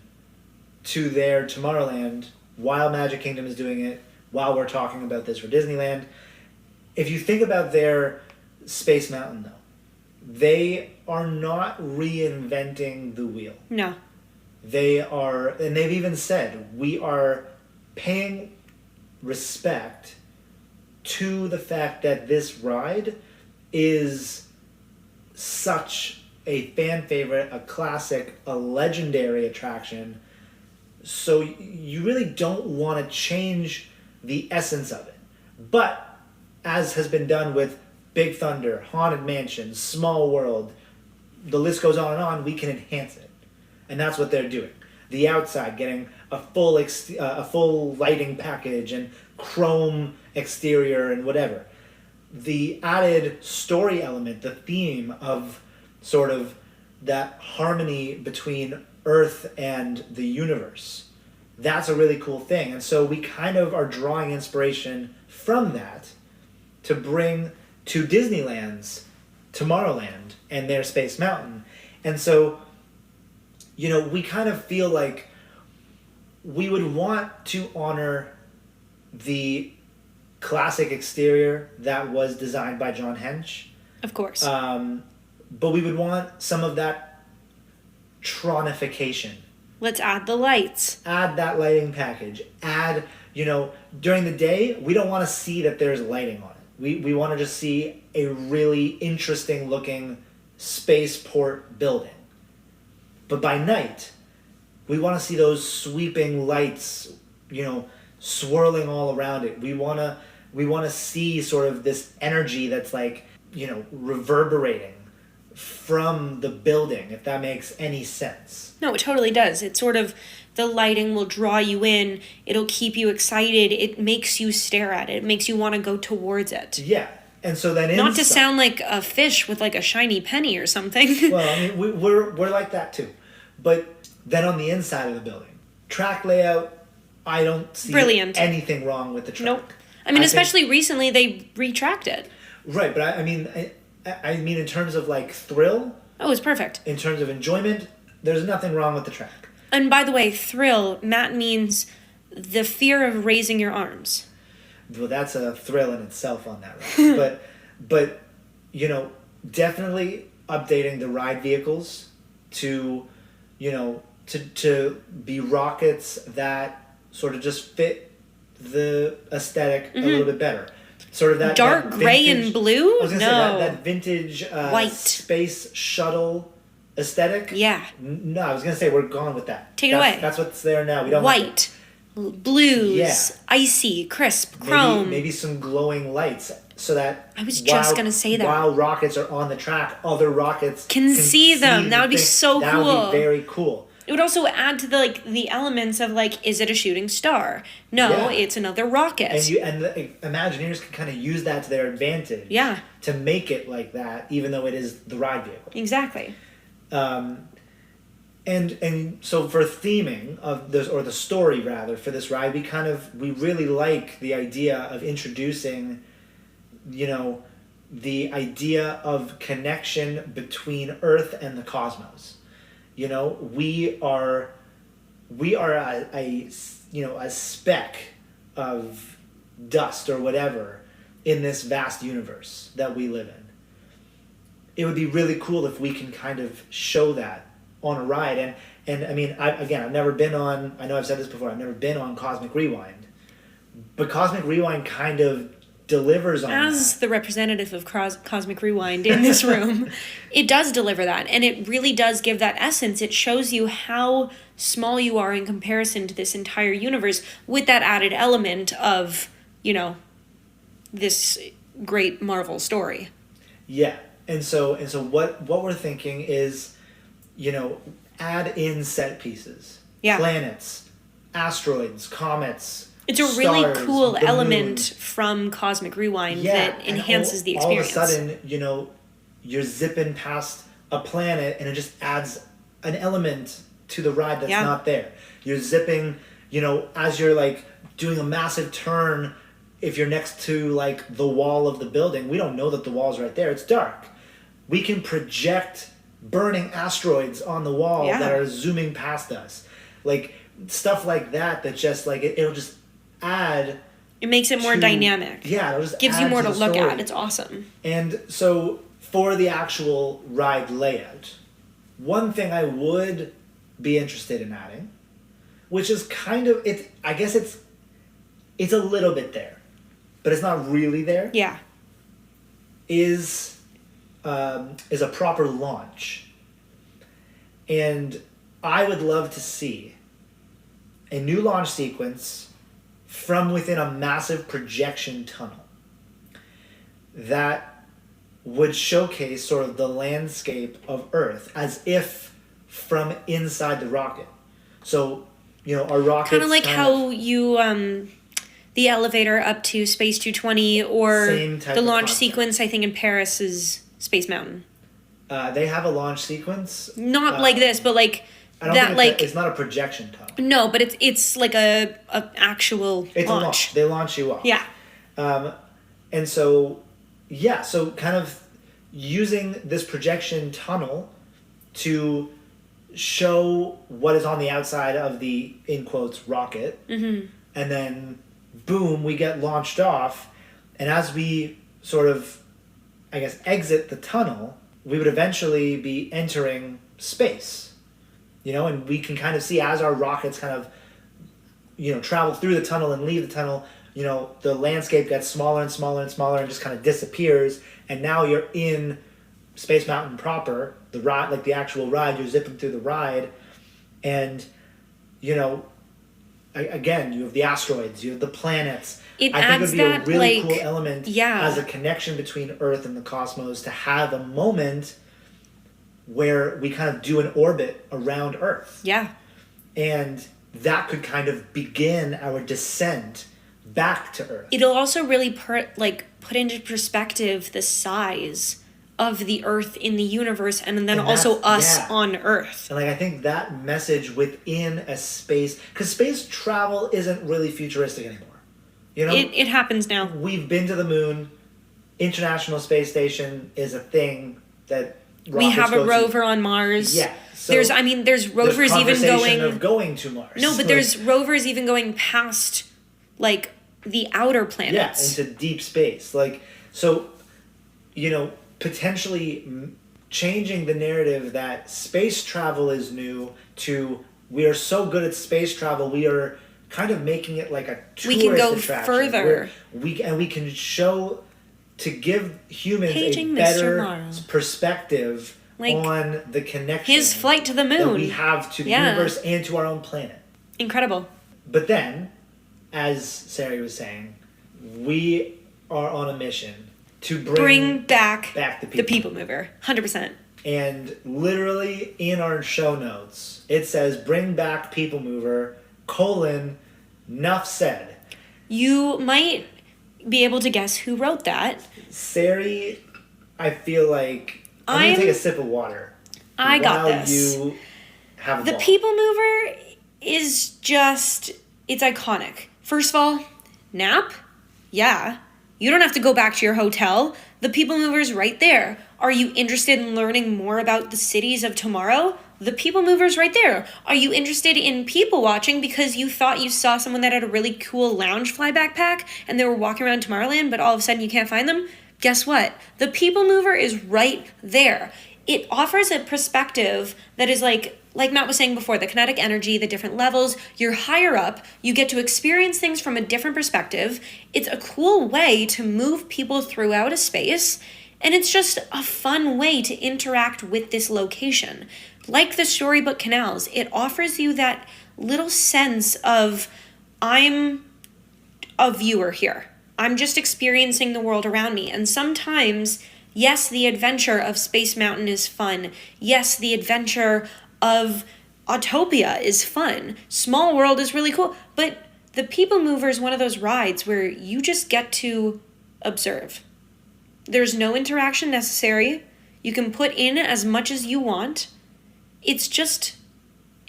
to their Tomorrowland while Magic Kingdom is doing it, while we're talking about this for Disneyland. If you think about their Space Mountain though, they are not reinventing the wheel. No. They are, and they've even said, we are paying respect to the fact that this ride is such a fan favorite, a classic, a legendary attraction. So you really don't want to change the essence of it. But as has been done with Big Thunder, Haunted Mansion, Small World, the list goes on, we can enhance it. And that's what they're doing. The outside, getting a full lighting package and chrome exterior and whatever. The added story element, the theme of sort of that harmony between Earth and the universe. That's a really cool thing. And so we kind of are drawing inspiration from that to bring to Disneyland's Tomorrowland and their Space Mountain. And so, you know, we kind of feel like we would want to honor the classic exterior that was designed by John Hench. Of course. But we would want some of that tronification. Let's add the lights. Add that lighting package. Add, you know, during the day, we don't want to see that there's lighting on it. We want to just see a really interesting looking spaceport building. But by night, we want to see those sweeping lights, you know, swirling all around it. We want to see sort of this energy that's like, you know, reverberating from the building, if that makes any sense. No, it totally does. It's sort of, the lighting will draw you in. It'll keep you excited. It makes you stare at it. It makes you want to go towards it. Yeah. And so then not to sound like a fish with like a shiny penny or something. Well, I mean, we're like that too. But then on the inside of the building, track layout, I don't see anything wrong with the track. Nope. I mean, especially recently they retracted. Right, but I mean in terms of like thrill. Oh, it's perfect. In terms of enjoyment, there's nothing wrong with the track. And by the way, thrill, Matt, means the fear of raising your arms. Well, that's a thrill in itself on that ride. but you know, definitely updating the ride vehicles to, you know, to be rockets that sort of just fit the aesthetic a little bit better. Sort of that dark that gray vintage, and blue? I was gonna say that vintage white space shuttle aesthetic. Yeah. No, I was gonna say we're gone with that. Take it away. That's what's there now. We don't white, blues, icy, crisp, chrome. Maybe some glowing lights so that I was just gonna say that while rockets are on the track, other rockets can see them. That would be so that cool. That would be very cool. It would also add to the elements of like, is it a shooting star? No, it's another rocket. And the Imagineers can kind of use that to their advantage. Yeah. To make it like that, even though it is the ride vehicle. Exactly. And so for theming of this, or the story rather, for this ride, we really like the idea of introducing, you know, the idea of connection between Earth and the cosmos. You know, we are a speck of dust or whatever in this vast universe that we live in. It would be really cool if we can kind of show that on a ride. And I mean, I've never been on, I know I've said this before, I've never been on Cosmic Rewind. But Cosmic Rewind kind of delivers on As that. The representative of Cosmic Rewind in this room, it does deliver that. And it really does give that essence. It shows you how small you are in comparison to this entire universe with that added element of, you know, this great Marvel story. Yeah. And so what we're thinking is, you know, add in set pieces. Yeah. Planets, asteroids, comets. It's a stars, really cool the element moon. From Cosmic Rewind that enhances the experience. All of a sudden, you know, you're zipping past a planet and it just adds an element to the ride that's not there. You're zipping, you know, as you're like doing a massive turn, if you're next to like the wall of the building, we don't know that the wall's right there. It's dark. we can project burning asteroids on the wall that are zooming past us. Like, stuff like that just, like, it'll just add... It makes it more dynamic. Yeah, it'll just gives you more to look story. at. It's awesome. And so, for the actual ride layout, one thing I would be interested in adding, which is kind of... I guess it's a little bit there, but it's not really there. Yeah. Is a proper launch. And I would love to see a new launch sequence from within a massive projection tunnel that would showcase sort of the landscape of Earth as if from inside the rocket. So, you know, our rocket... Kind of like how you... the elevator up to Space 220 or the launch sequence, I think, in Paris is Space Mountain. They have a launch sequence. Not like this, but like I don't that. Think like it's not a projection tunnel. No, but it's like a actual it's launch. A launch. They launch you off. Yeah. And so, yeah, so kind of using this projection tunnel to show what is on the outside of the, in quotes, rocket, and then boom, we get launched off, and as we sort of, I guess, exit the tunnel, we would eventually be entering space, you know, and we can kind of see as our rockets kind of, you know, travel through the tunnel and leave the tunnel, you know, the landscape gets smaller and smaller and smaller and just kind of disappears, and now you're in Space Mountain proper, the ride, like the actual ride, you're zipping through the ride, and, you know, again, you have the asteroids, you have the planets. It I adds think it would be that, a really like, cool element as a connection between Earth and the cosmos to have a moment where we kind of do an orbit around Earth. Yeah. And that could kind of begin our descent back to Earth. It'll also really put into perspective the size of the Earth in the universe, and then also us on Earth. And like I think that message within a space, because space travel isn't really futuristic anymore. You know, it happens now. We've been to the moon. International Space Station is a thing that we have a rover on Mars. Yeah. So there's rovers even going of going to Mars. No, but there's rovers even going past like the outer planets. Yeah, into deep space. Like, so, you know, potentially changing the narrative that space travel is new to we are so good at space travel, we are kind of making it like a tourist we can go attraction further. We can show, to give humans Paging a better Mr. Morrow. Perspective Like, on the connection his flight to the moon that we have to the universe and to our own planet. Incredible. But then, as Sari was saying, we are on a mission to bring back the Peoplemover. 100%. And literally in our show notes, it says, bring back Peoplemover, enough said. You might be able to guess who wrote that. Sari, I feel like... I'm going to take a sip of water. I got this. You have the Peoplemover is just... It's iconic. First of all, nap? Yeah. You don't have to go back to your hotel. The Peoplemover's right there. Are you interested in learning more about the cities of tomorrow? The Peoplemover's right there. Are you interested in people watching because you thought you saw someone that had a really cool Loungefly backpack and they were walking around Tomorrowland, but all of a sudden you can't find them? Guess what? The Peoplemover is right there. It offers a perspective that is like Matt was saying before, the kinetic energy, the different levels. You're higher up. You get to experience things from a different perspective. It's a cool way to move people throughout a space. And it's just a fun way to interact with this location. Like the Storybook Canals, it offers you that little sense of, I'm a viewer here. I'm just experiencing the world around me. And sometimes, yes, the adventure of Space Mountain is fun. Yes, the adventure of Autopia is fun. Small World is really cool. But the Peoplemover is one of those rides where you just get to observe. There's no interaction necessary. You can put in as much as you want. It's just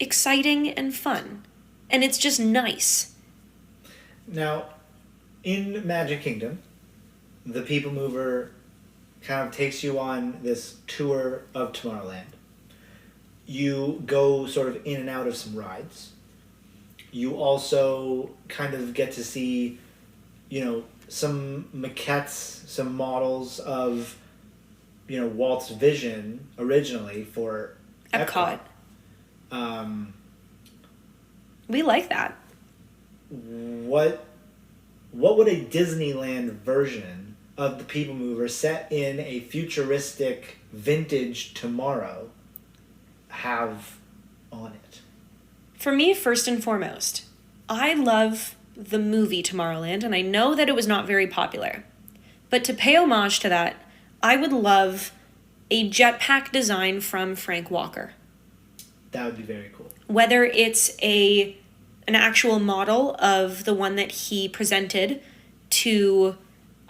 exciting and fun. And it's just nice. Now, in Magic Kingdom, the Peoplemover kind of takes you on this tour of Tomorrowland. You go sort of in and out of some rides. You also kind of get to see, some maquettes, some models of, Walt's vision originally for Epcot. We like that. What would a Disneyland version of the Peoplemover set in a futuristic vintage tomorrow have on it? For me, first and foremost, I love the movie Tomorrowland, and I know that it was not very popular. But to pay homage to that, I would love a jetpack design from Frank Walker. That would be very cool. Whether it's an actual model of the one that he presented to,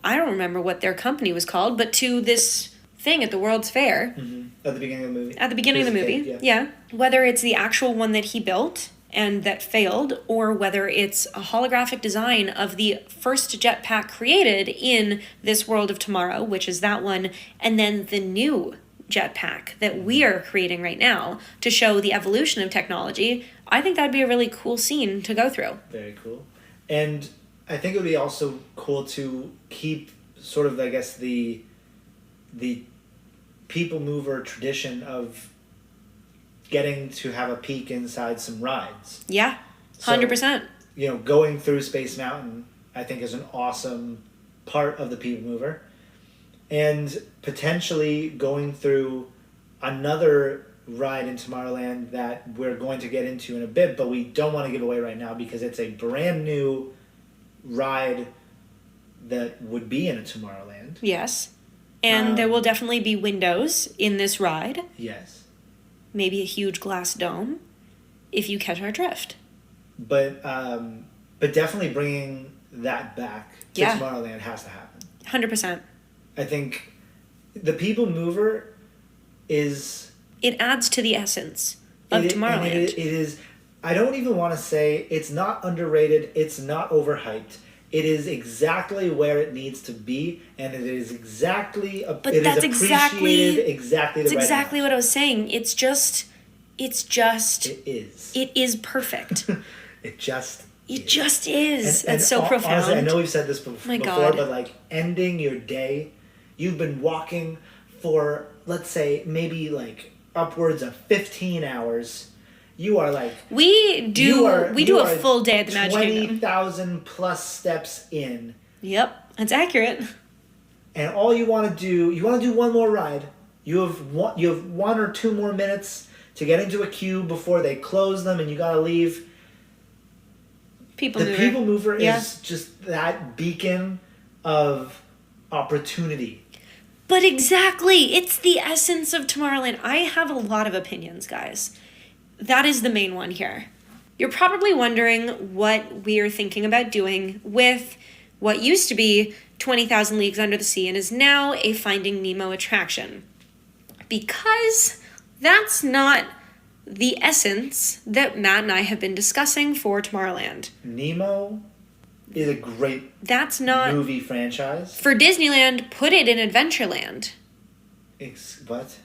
I don't remember what their company was called, but to this thing at the World's Fair. Mm-hmm. At the beginning of the movie. At the beginning of the movie, kid, yeah. Whether it's the actual one that he built and that failed, or whether it's a holographic design of the first jetpack created in this world of tomorrow, which is that one, and then the new jetpack that we are creating right now to show the evolution of technology, I think that'd be a really cool scene to go through. Very cool. And I think it would be also cool to keep sort of, I guess, the Peoplemover tradition of getting to have a peek inside some rides. Yeah, 100%. So, going through Space Mountain, I think, is an awesome part of the Peoplemover. And potentially going through another ride in Tomorrowland that we're going to get into in a bit, but we don't want to give away right now because it's a brand new ride that would be in a Tomorrowland. Yes. And there will definitely be windows in this ride. Yes. Maybe a huge glass dome, if you catch our drift. But definitely bringing that back to Tomorrowland has to happen. 100%. I think the Peoplemover is... It adds to the essence of Tomorrowland. It is... I don't even want to say it's not underrated, it's not overhyped. It is exactly where it needs to be, and it is exactly... But it that's is appreciated exactly the That's right exactly amount. what I was saying. It's just... It is. It is perfect. It just is. That's so profound. Honestly, I know we've said this before, God. but like ending your day, you've been walking for, let's say, maybe like upwards of 15 hours. You are like... We do a full day at the Magic Kingdom. 20,000 plus steps in. Yep, that's accurate. And all you want to do one more ride. You have one or two more minutes to get into a queue before they close them and you got to leave. The Peoplemover is just that beacon of opportunity. But exactly, it's the essence of Tomorrowland. I have a lot of opinions, guys. That is the main one here. You're probably wondering what we are thinking about doing with what used to be 20,000 Leagues Under the Sea and is now a Finding Nemo attraction. Because that's not the essence that Matt and I have been discussing for Tomorrowland. Nemo is a great movie franchise. For Disneyland, put it in Adventureland. What?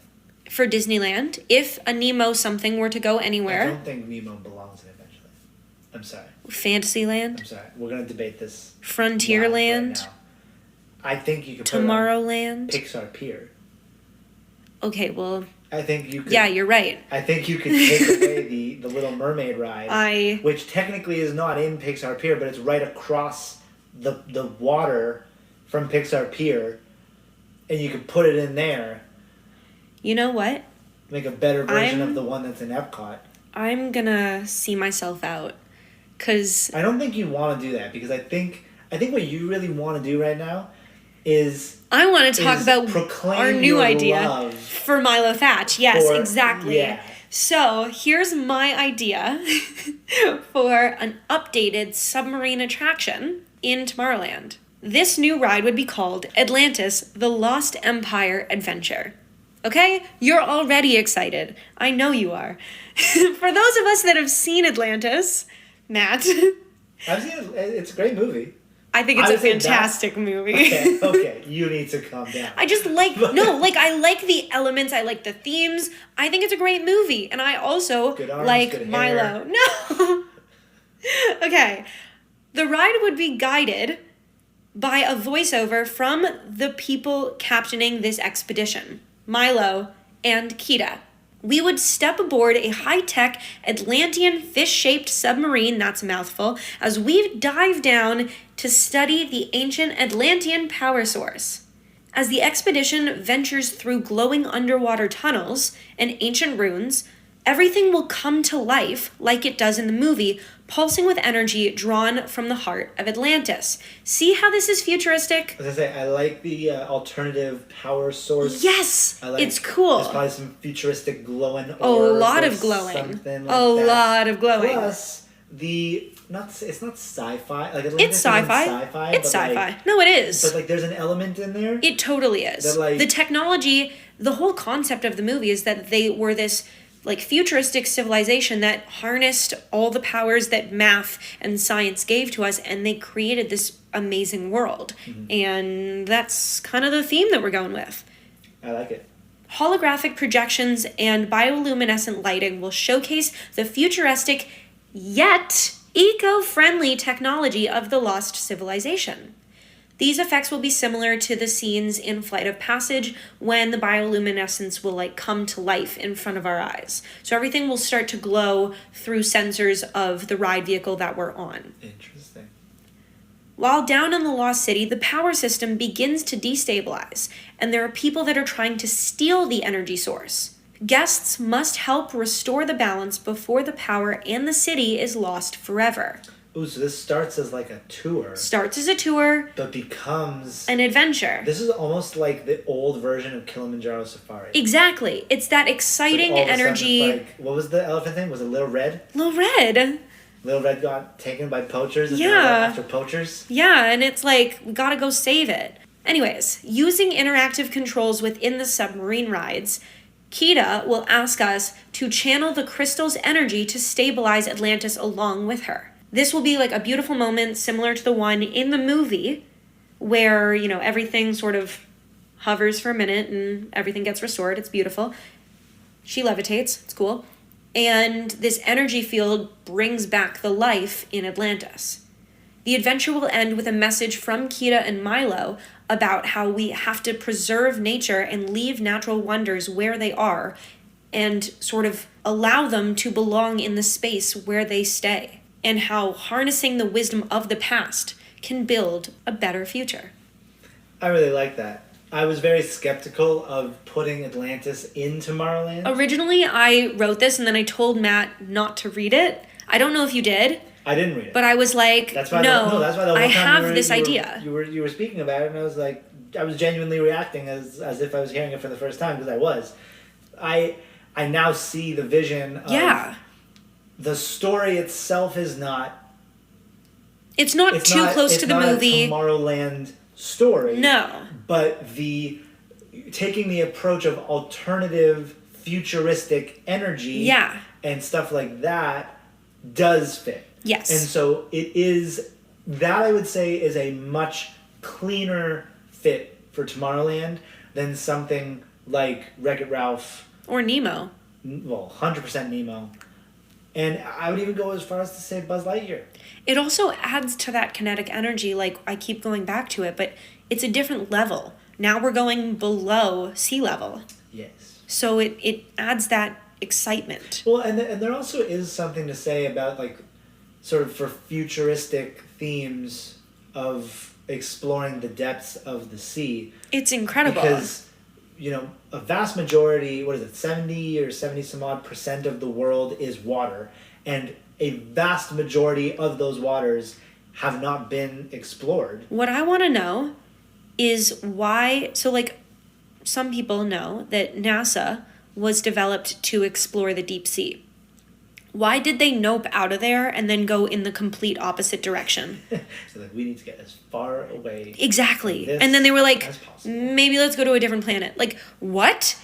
For Disneyland, if a Nemo something were to go anywhere... I don't think Nemo belongs in Adventureland. I'm sorry. Fantasyland? I'm sorry. We're going to debate this. Frontierland? Right now. I think you could Tomorrowland? Put it on Pixar Pier. Okay, well... I think you could... Yeah, you're right. I think you could take away the Little Mermaid ride, which technically is not in Pixar Pier, but it's right across the water from Pixar Pier, and you could put it in there. You know what? Make a better version of the one that's in Epcot. I'm gonna see myself out, because... I don't think you want to do that, because I think what you really want to do right now is... I want to talk about our new idea for Milo Thatch. Yes, exactly. Yeah. So here's my idea for an updated submarine attraction in Tomorrowland. This new ride would be called Atlantis, the Lost Empire Adventure. Okay? You're already excited. I know you are. For those of us that have seen Atlantis, Matt. I've seen it. It's a great movie. I think it's I a would say fantastic movie. Okay, you need to calm down. I just like I like the elements, I like the themes. I think it's a great movie, and I also Good arms, like good Milo. hair. No. Okay. The ride would be guided by a voiceover from the people captaining this expedition, Milo and Kita. We would step aboard a high-tech Atlantean fish-shaped submarine, that's a mouthful, as we dive down to study the ancient Atlantean power source. As the expedition ventures through glowing underwater tunnels and ancient ruins, everything will come to life like it does in the movie, pulsing with energy drawn from the heart of Atlantis. See how this is futuristic? As I say, I like the alternative power source. Yes! I like, It's cool. There's probably some futuristic glowing A lot of glowing. Something like A that. lot of glowing. Plus, it's not sci-fi. Like It's sci-fi. It's but sci-fi. like, No, it is. but like there's an element in there. It totally is. That, like- The technology, the whole concept of the movie is that they were this like futuristic civilization that harnessed all the powers that math and science gave to us, and they created this amazing world. And that's kind of the theme that we're going with. I like it. Holographic projections and bioluminescent lighting will showcase the futuristic yet eco-friendly technology of the lost civilization. These effects will be similar to the scenes in Flight of Passage when the bioluminescence will like come to life in front of our eyes. So everything will start to glow through sensors of the ride vehicle that we're on. Interesting. While down in the Lost City, the power system begins to destabilize, and there are people that are trying to steal the energy source. Guests must help restore the balance before the power and the city is lost forever. Ooh, so this starts as like a tour, Starts as a tour, but becomes... an adventure. This is almost like the old version of Kilimanjaro Safari. Exactly. It's that Like exciting all of a sudden energy. it's like, what was the elephant thing? Was it Little Red? Little Red. Little Red got taken by poachers and Yeah. they were after poachers? Yeah, and it's like, we gotta go save it. Anyways, using interactive controls within the submarine rides, Kita will ask us to channel the crystal's energy to stabilize Atlantis along with her. This will be like a beautiful moment similar to the one in the movie where, you know, everything sort of hovers for a minute and everything gets restored. It's beautiful. She levitates. It's cool. And this energy field brings back the life in Atlantis. The adventure will end with a message from Kita and Milo about how we have to preserve nature and leave natural wonders where they are and sort of allow them to belong in the space where they stay, and how harnessing the wisdom of the past can build a better future. I really like that. I was very skeptical of putting Atlantis in Tomorrowland. Originally, I wrote this and then I told Matt not to read it. I don't know if you did, I didn't read it. but I was like, That's why no, that's why the whole I time have you were, this you were- idea. You were speaking about it, and I was like, I was genuinely reacting as if I was hearing it for the first time, because I was. I now see the vision of Yeah. the story itself is not It's not too close to the movie. It's not a Tomorrowland story. No. But the taking the approach of alternative futuristic energy Yeah. and stuff like that does fit. Yes. And so it is, that I would say is a much cleaner fit for Tomorrowland than something like Wreck-It Ralph, Or Nemo. well, 100% Nemo. And I would even go as far as to say Buzz Lightyear. It also adds to that kinetic energy, like I keep going back to it, but it's a different level. Now we're going below sea level. Yes. So it adds that excitement. Well, and there also is something to say about, like, sort of for futuristic themes of exploring the depths of the sea. It's incredible. Because, you know, a vast majority, what is it, 70 or 70 some odd percent of the world is water. And a vast majority of those waters have not been explored. What I want to know is why, so like some people know that NASA was developed to explore the deep sea. Why did they nope out of there and then go in the complete opposite direction? So, like, we need to get as far away. Exactly. This And then they were like, as possible. maybe let's go to a different planet. Like, what?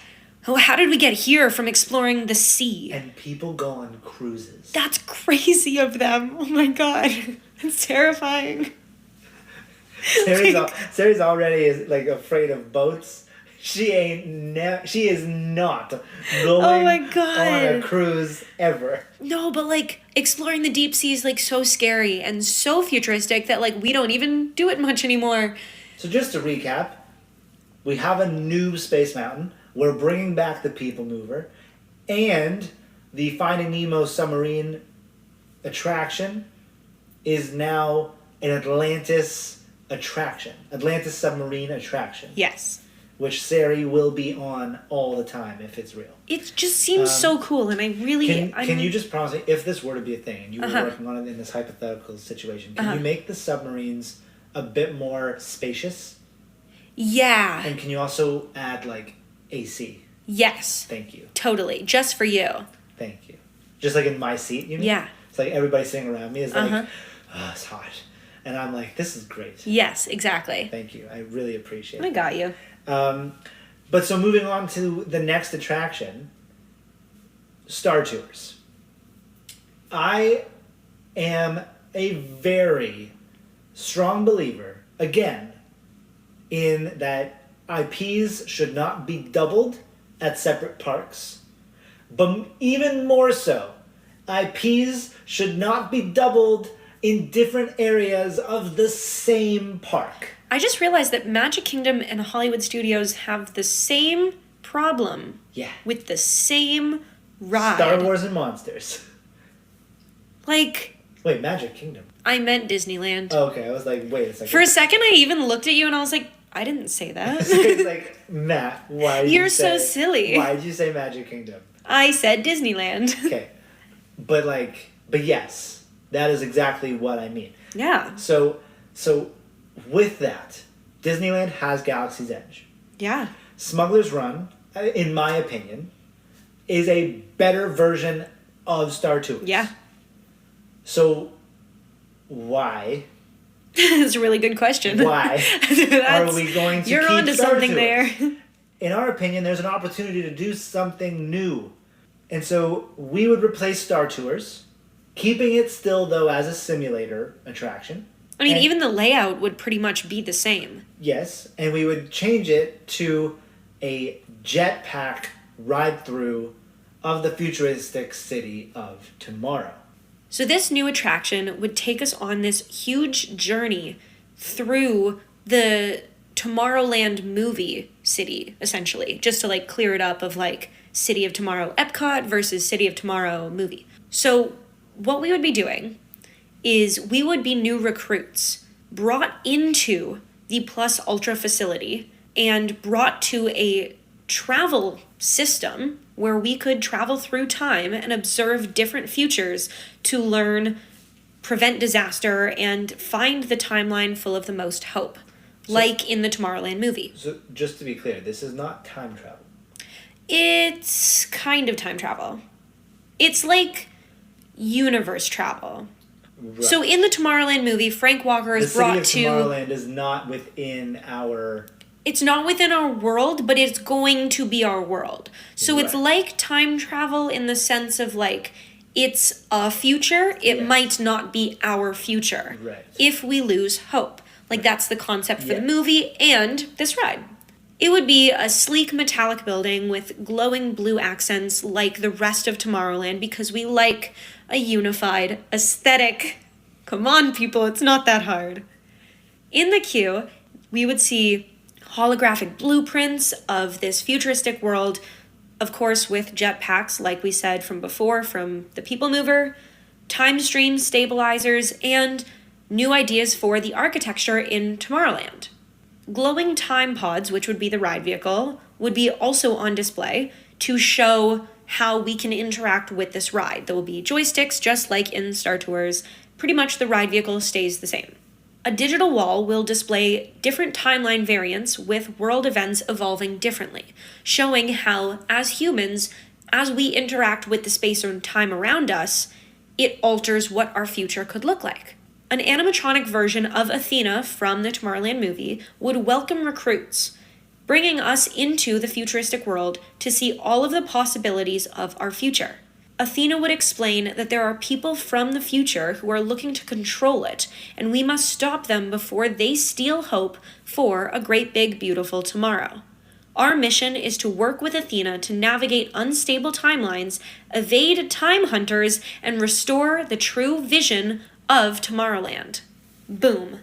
Oh, how did we get here from exploring the sea? And people go on cruises. That's crazy of them. Oh my god. It's terrifying. Sari's already is like afraid of boats. She is not going on a cruise ever. No, but like exploring the deep sea is like so scary and so futuristic that like we don't even do it much anymore. So just to recap, we have a new Space Mountain. We're bringing back the Peoplemover, and the Finding Nemo submarine attraction is now an Atlantis submarine attraction. Yes. Which Sari will be on all the time if it's real. It just seems so cool, and I really... Can you just promise me, if this were to be a thing, and you were working on it in this hypothetical situation, can you make the submarines a bit more spacious? Yeah. And can you also add, like, AC? Yes. Thank you. Totally. Just for you. Thank you. Just like in my seat, you mean? Yeah. It's like everybody sitting around me is like, oh, it's hot. And I'm like, this is great. Yes, exactly. Thank you. I really appreciate it. I got you. But so moving on to the next attraction, Star Tours. I am a very strong believer, again, in that IPs should not be doubled at separate parks. But even more so, IPs should not be doubled in different areas of the same park. I just realized that Magic Kingdom and Hollywood Studios have the same problem. Yeah. With the same ride. Star Wars and Monsters. Like... Wait, Magic Kingdom? I meant Disneyland. Oh, okay, I was like, wait a second. For a second, I even looked at you and I was like, I didn't say that. It's like, Matt, why did You're you say... so silly. Why did you say Magic Kingdom? I said Disneyland. Okay. But yes, that is exactly what I mean. Yeah. So with that, Disneyland has Galaxy's Edge. Yeah. Smuggler's Run, in my opinion, is a better version of Star Tours. Yeah. So why? That's a really good question. Why are we going to You're keep onto Star something Tours? there. In our opinion, there's an opportunity to do something new. And so we would replace Star Tours, keeping it still, though, as a simulator attraction. I mean, even the layout would pretty much be the same. Yes, and we would change it to a jetpack ride-through of the futuristic city of tomorrow. So this new attraction would take us on this huge journey through the Tomorrowland movie city, essentially, just to like clear it up of like City of Tomorrow Epcot versus City of Tomorrow movie. So what we would be doing is we would be new recruits brought into the Plus Ultra facility and brought to a travel system where we could travel through time and observe different futures to learn, prevent disaster, and find the timeline full of the most hope, like in the Tomorrowland movie. So just to be clear, this is not time travel. It's kind of time travel. It's like universe travel. Right. So in the Tomorrowland movie, Frank Walker is brought to... The city of Tomorrowland is not within our... It's not within our world, but it's going to be our world. So It's like time travel in the sense of like, it's a future, it might not be our future. Right. If we lose hope. Like that's the concept for the movie and this ride. It would be a sleek metallic building with glowing blue accents like the rest of Tomorrowland because we like a unified aesthetic. Come on, people, it's not that hard. In the queue, we would see holographic blueprints of this futuristic world, of course with jetpacks, like we said from before, from the Peoplemover, time stream stabilizers, and new ideas for the architecture in Tomorrowland. Glowing time pods, which would be the ride vehicle, would be also on display to show how we can interact with this ride. There will be joysticks just like in Star Tours. Pretty much the ride vehicle stays the same. A digital wall will display different timeline variants with world events evolving differently, showing how, as humans, as we interact with the space and time around us, it alters what our future could look like. An animatronic version of Athena from the Tomorrowland movie would welcome recruits, bringing us into the futuristic world to see all of the possibilities of our future. Athena would explain that there are people from the future who are looking to control it, and we must stop them before they steal hope for a great big beautiful tomorrow. Our mission is to work with Athena to navigate unstable timelines, evade time hunters, and restore the true vision of Tomorrowland. Boom.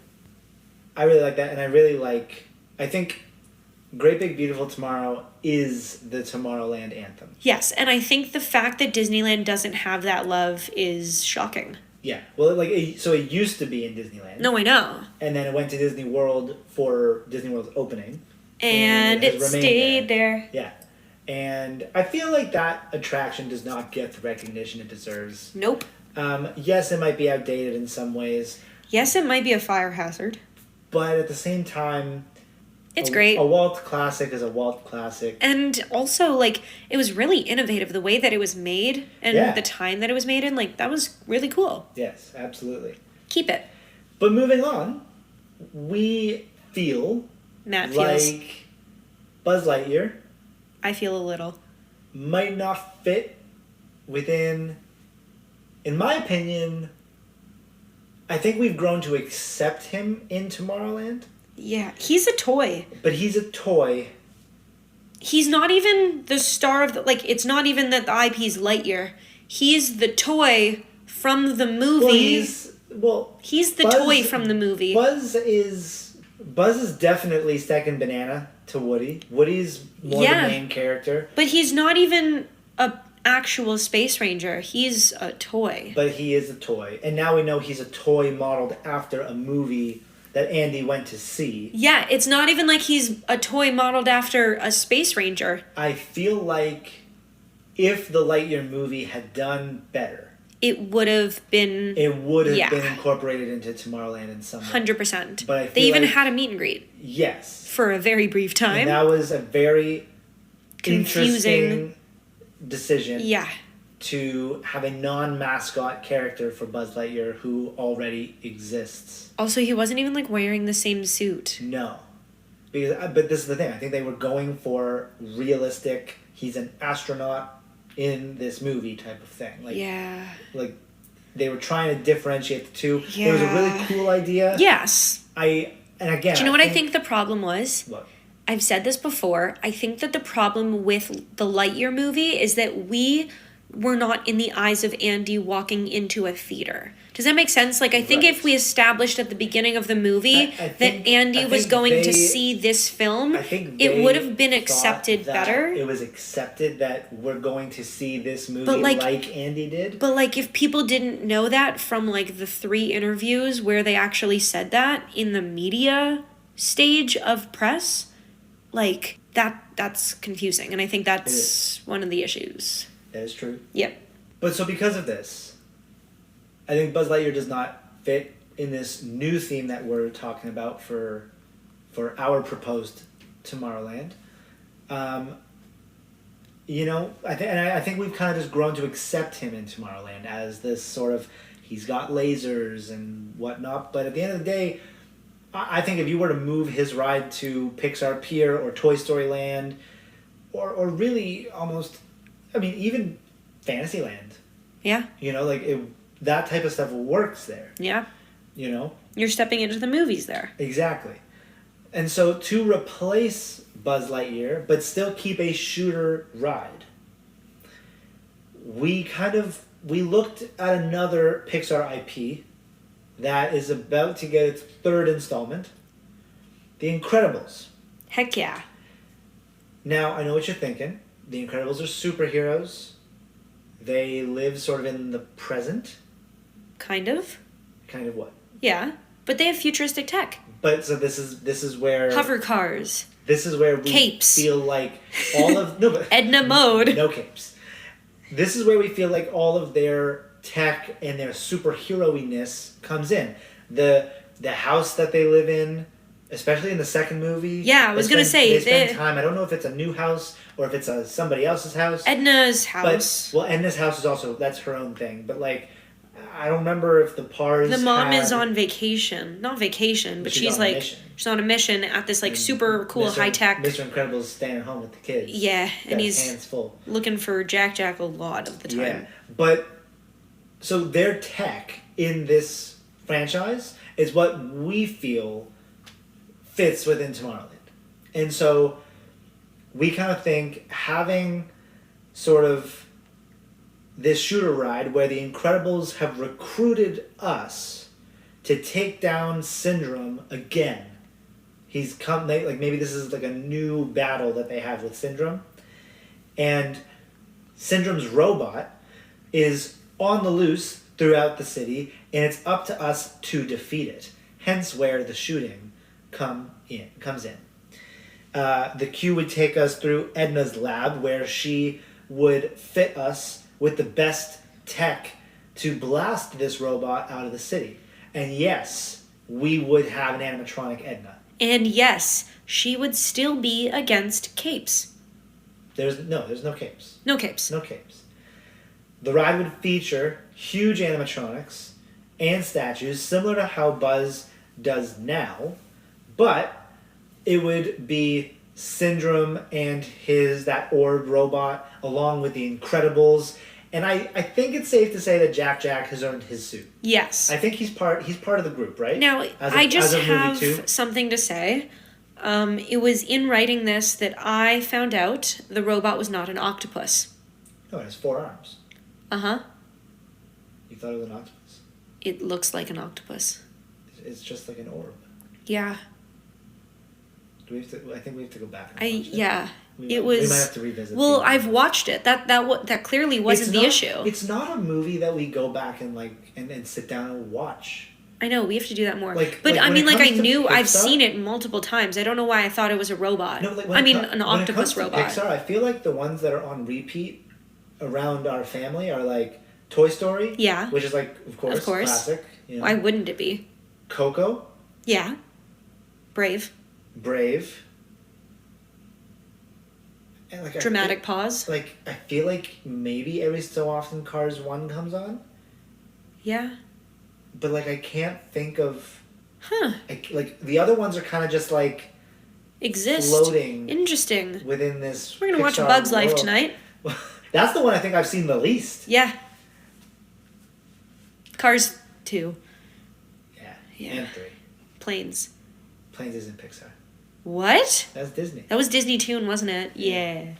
I really like that, and I think Great Big Beautiful Tomorrow is the Tomorrowland anthem. Yes, and I think the fact that Disneyland doesn't have that love is shocking. Yeah, well, so it used to be in Disneyland. No, I know. And then it went to Disney World for Disney World's opening. And it has remained stayed there. Yeah. And I feel like that attraction does not get the recognition it deserves. Nope. Yes, it might be outdated in some ways. Yes, it might be a fire hazard. But at the same time... It's great. A Walt classic is a Walt classic. And also, like, it was really innovative. The way that it was made and the time that it was made in, like, that was really cool. Yes, absolutely. Keep it. But moving on, we feel... Matt feels. Like Buzz Lightyear. I feel a little. Might not fit within, in my opinion, I think we've grown to accept him in Tomorrowland. Yeah, he's a toy. But he's a toy. He's not even the star of the, like, it's not even that the IP's Lightyear. He's the toy from the movie. He's the toy from the movie. Buzz is definitely second banana to Woody. Woody's more the main character. But he's not even a actual space ranger. He's a toy. But he is a toy. And now we know he's a toy modeled after a movie that Andy went to see. Yeah, it's not even like he's a toy modeled after a space ranger. I feel like if the Lightyear movie had done better, it would have been... It would have been incorporated into Tomorrowland in some way. 100%. But I feel they even like, had a meet and greet. Yes. For a very brief time. And that was a very confusing interesting decision. Yeah. To have a non-mascot character for Buzz Lightyear who already exists. Also, he wasn't even, like, wearing the same suit. No. But this is the thing. I think they were going for realistic, he's an astronaut in this movie type of thing. Like, like they were trying to differentiate the two. Yeah. It was a really cool idea. Yes. And again, do you know what I think the problem was? What? I've said this before. I think that the problem with the Lightyear movie is that we were not in the eyes of Andy walking into a theater. Does that make sense? Like, I think if we established at the beginning of the movie that Andy was going to see this film, it would have been accepted better. It was accepted that we're going to see this movie like Andy did. But, like, if people didn't know that from, like, the 3 interviews where they actually said that in the media stage of press, like, that's confusing. And I think that's one of the issues. That is true. Yep. But so because of this, I think Buzz Lightyear does not fit in this new theme that we're talking about for our proposed Tomorrowland. You know, I think we've kind of just grown to accept him in Tomorrowland as this sort of, he's got lasers and whatnot. But at the end of the day, I think if you were to move his ride to Pixar Pier or Toy Story Land, or really almost, I mean, even Fantasyland. Yeah. You know, like, that type of stuff works there. Yeah. You know? You're stepping into the movies there. Exactly. And so to replace Buzz Lightyear, but still keep a shooter ride, we looked at another Pixar IP that is about to get its 3rd installment, The Incredibles. Heck yeah. Now, I know what you're thinking. The Incredibles are superheroes. They live sort of in the present. Kind of. Kind of what? Yeah, but they have futuristic tech. But so this is where hover cars. This is where we capes. Feel like all of no, but Edna mode. No capes. This is where we feel like all of their tech and their superhero-iness comes in. The house that they live in, especially in the second movie. Yeah, I was gonna say they spend time. I don't know if it's a new house or if it's somebody else's house. Edna's house. But Edna's house is also, that's her own thing. But like, I don't remember if the Pars. The mom had, is on vacation. Not vacation, but she's on a like mission. she's on a mission at this like super cool high tech. Mr. Incredible's staying at home with the kids. Yeah, Got and his he's hands full. looking for Jack a lot of the time. Yeah, but so their tech in this franchise is what we feel fits within Tomorrowland, and so we kind of think having sort of this shooter ride where the Incredibles have recruited us to take down Syndrome again. He's come, like maybe this is like a new battle that they have with Syndrome. And Syndrome's robot is on the loose throughout the city, and it's up to us to defeat it. Hence where the shooting comes in. The queue would take us through Edna's lab, where she would fit us with the best tech to blast this robot out of the city. And yes, we would have an animatronic Edna. And yes, she would still be against capes. There's no capes. No capes. No capes. The ride would feature huge animatronics and statues, similar to how Buzz does now, but it would be Syndrome and that orb robot, along with the Incredibles. And I think it's safe to say that Jack has earned his suit. Yes. I think he's part of the group, right? Now, I just movie have two. something to say. It was in writing this that I found out the robot was not an octopus. No, it has 4 arms. Uh-huh. You thought it was an octopus? It looks like an octopus. It's just like an orb. Yeah. I think we have to go back and watch it. Yeah. We might have to revisit. Well, the- I've watched it. That clearly wasn't the issue. It's not a movie that we go back and and sit down and watch. I know, we have to do that more. Like- but like I when mean, it like I comes to knew I've Pixar- seen it multiple times. I don't know why I thought it was a robot. No, like an octopus when it robot. comes to Pixar, I feel like the ones that are on repeat around our family are like Toy Story. Yeah. Which is like, of course. Classic. You know. Why wouldn't it be? Coco. Yeah. Brave. And like Dramatic pause. I feel like maybe every so often Cars 1 comes on. Yeah. But like I can't think of. Huh. Like the other ones are kind of just like Exist. floating. Interesting. Within this. We're gonna watch Pixar Bug's Life world. tonight. That's the one I think I've seen the least. Yeah. Cars 2. Yeah. And 3. Planes. Planes isn't Pixar. What? That's Disney. That was Disney Toon, wasn't it? Yeah.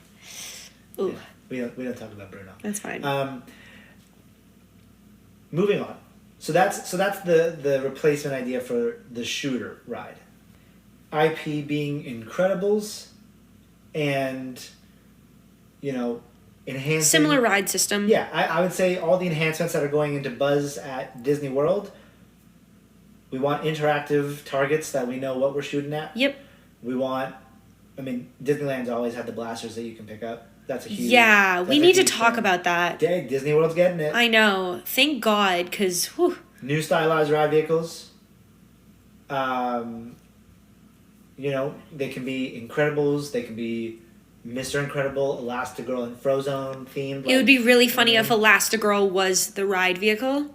Ooh. Yeah. We don't talk about Bruno. That's fine. Moving on. So that's the replacement idea for the shooter ride. IP being Incredibles, and enhancing Similar ride system. Yeah, I would say all the enhancements that are going into Buzz at Disney World. We want interactive targets that we know what we're shooting at. Yep. We want, Disneyland's always had the blasters that you can pick up. That's a huge. Yeah, we need to huge talk thing. about that. Dang, Disney World's getting it. I know. Thank God, because, New stylized ride vehicles. They can be Incredibles. They can be Mr. Incredible, Elastigirl, and Frozone themed. it would be really funny if Elastigirl was the ride vehicle.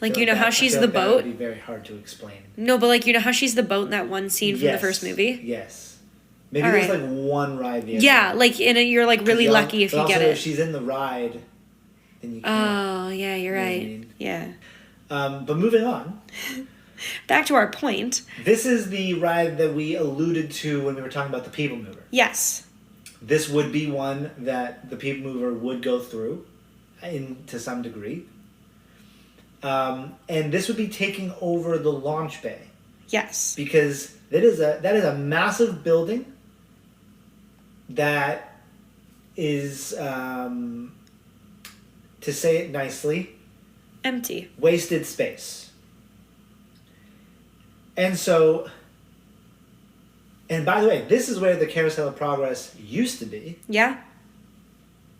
Like, you know how she's the That boat? would be very hard to explain. No, but like, you know how she's the boat in that one scene from the Yes. first movie? Yes. Maybe All there's right. like one ride vehicle. Yeah, like, you're like really But lucky if you also get If it. she's in the ride, then you can't. Oh, yeah, you're You know what I right. mean? Yeah. But moving on. Back to our point. This is the ride that we alluded to when we were talking about the Peoplemover. Yes. This would be one that the Peoplemover would go through, to some degree. And this would be taking over the launch bay, Yes. because that is a massive building that is, to say it nicely, Empty. wasted space. And so, and by the way, this is where the Carousel of Progress used to be. Yeah.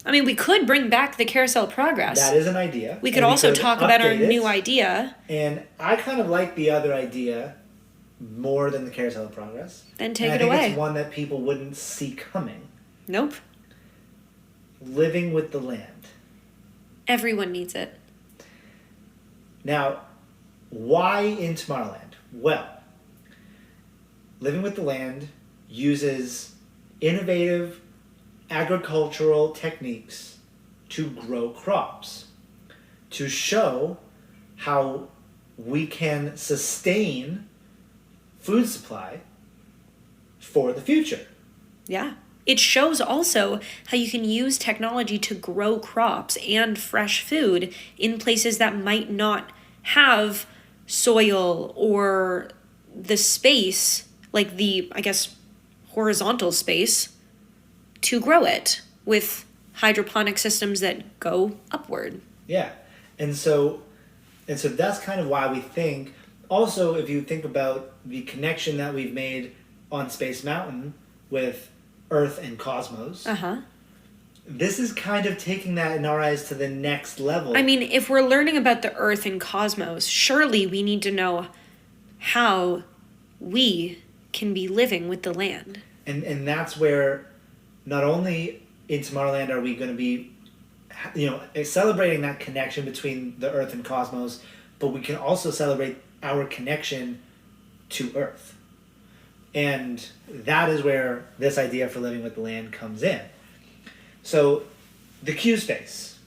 I mean, we could bring back the Carousel of Progress. That is an idea. We could And also could talk about our update it. new idea. And I kind of like the other idea more than the Carousel of Progress. Then take and it I think away. it's one that people wouldn't see coming. Nope. Living with the land. Everyone needs it. Now, why in Tomorrowland? Well, Living with the Land uses innovative agricultural techniques to grow crops, to show how we can sustain food supply for the future. Yeah. It shows also how you can use technology to grow crops and fresh food in places that might not have soil or the space, like the, I guess, horizontal space to grow it with hydroponic systems that go upward. Yeah. And so that's kind of why we think, also if you think about the connection that we've made on Space Mountain with Earth and cosmos, this is kind of taking that in our eyes to the next level. I mean, if we're learning about the Earth and cosmos, surely we need to know how we can be living with the land. And that's where not only in Tomorrowland are we going to be, celebrating that connection between the Earth and cosmos, but we can also celebrate our connection to Earth. And that is where this idea for Living with the Land comes in. So, the queue space.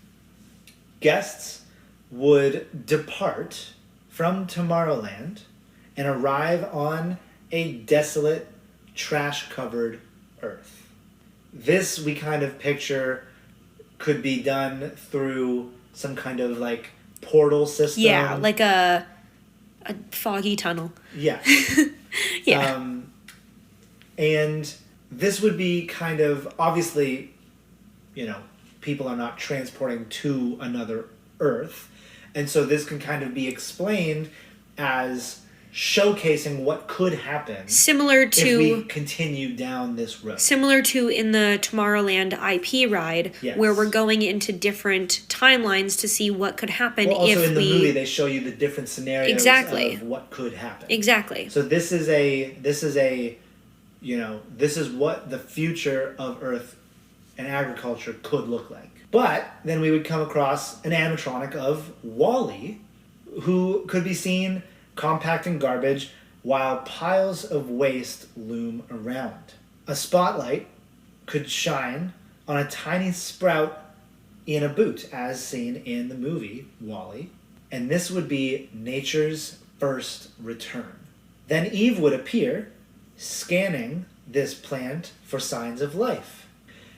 Guests would depart from Tomorrowland and arrive on a desolate, trash-covered Earth. This we kind of picture could be done through some kind of like portal system. Yeah, like a foggy tunnel. Yeah. Yeah. And this would be kind of, obviously, people are not transporting to another Earth. And so this can kind of be explained as showcasing what could happen Similar to if we continue down this road. Similar to in the Tomorrowland IP ride, Yes. where we're going into different timelines to see what could happen Well, also if in the movie they show you the different scenarios Exactly. of what could happen. Exactly. So this is what the future of Earth and agriculture could look like. But then we would come across an animatronic of Wall-E, who could be seen compacting garbage while piles of waste loom around. A spotlight could shine on a tiny sprout in a boot, as seen in the movie Wall-E, and this would be nature's first return. Then Eve would appear, scanning this plant for signs of life.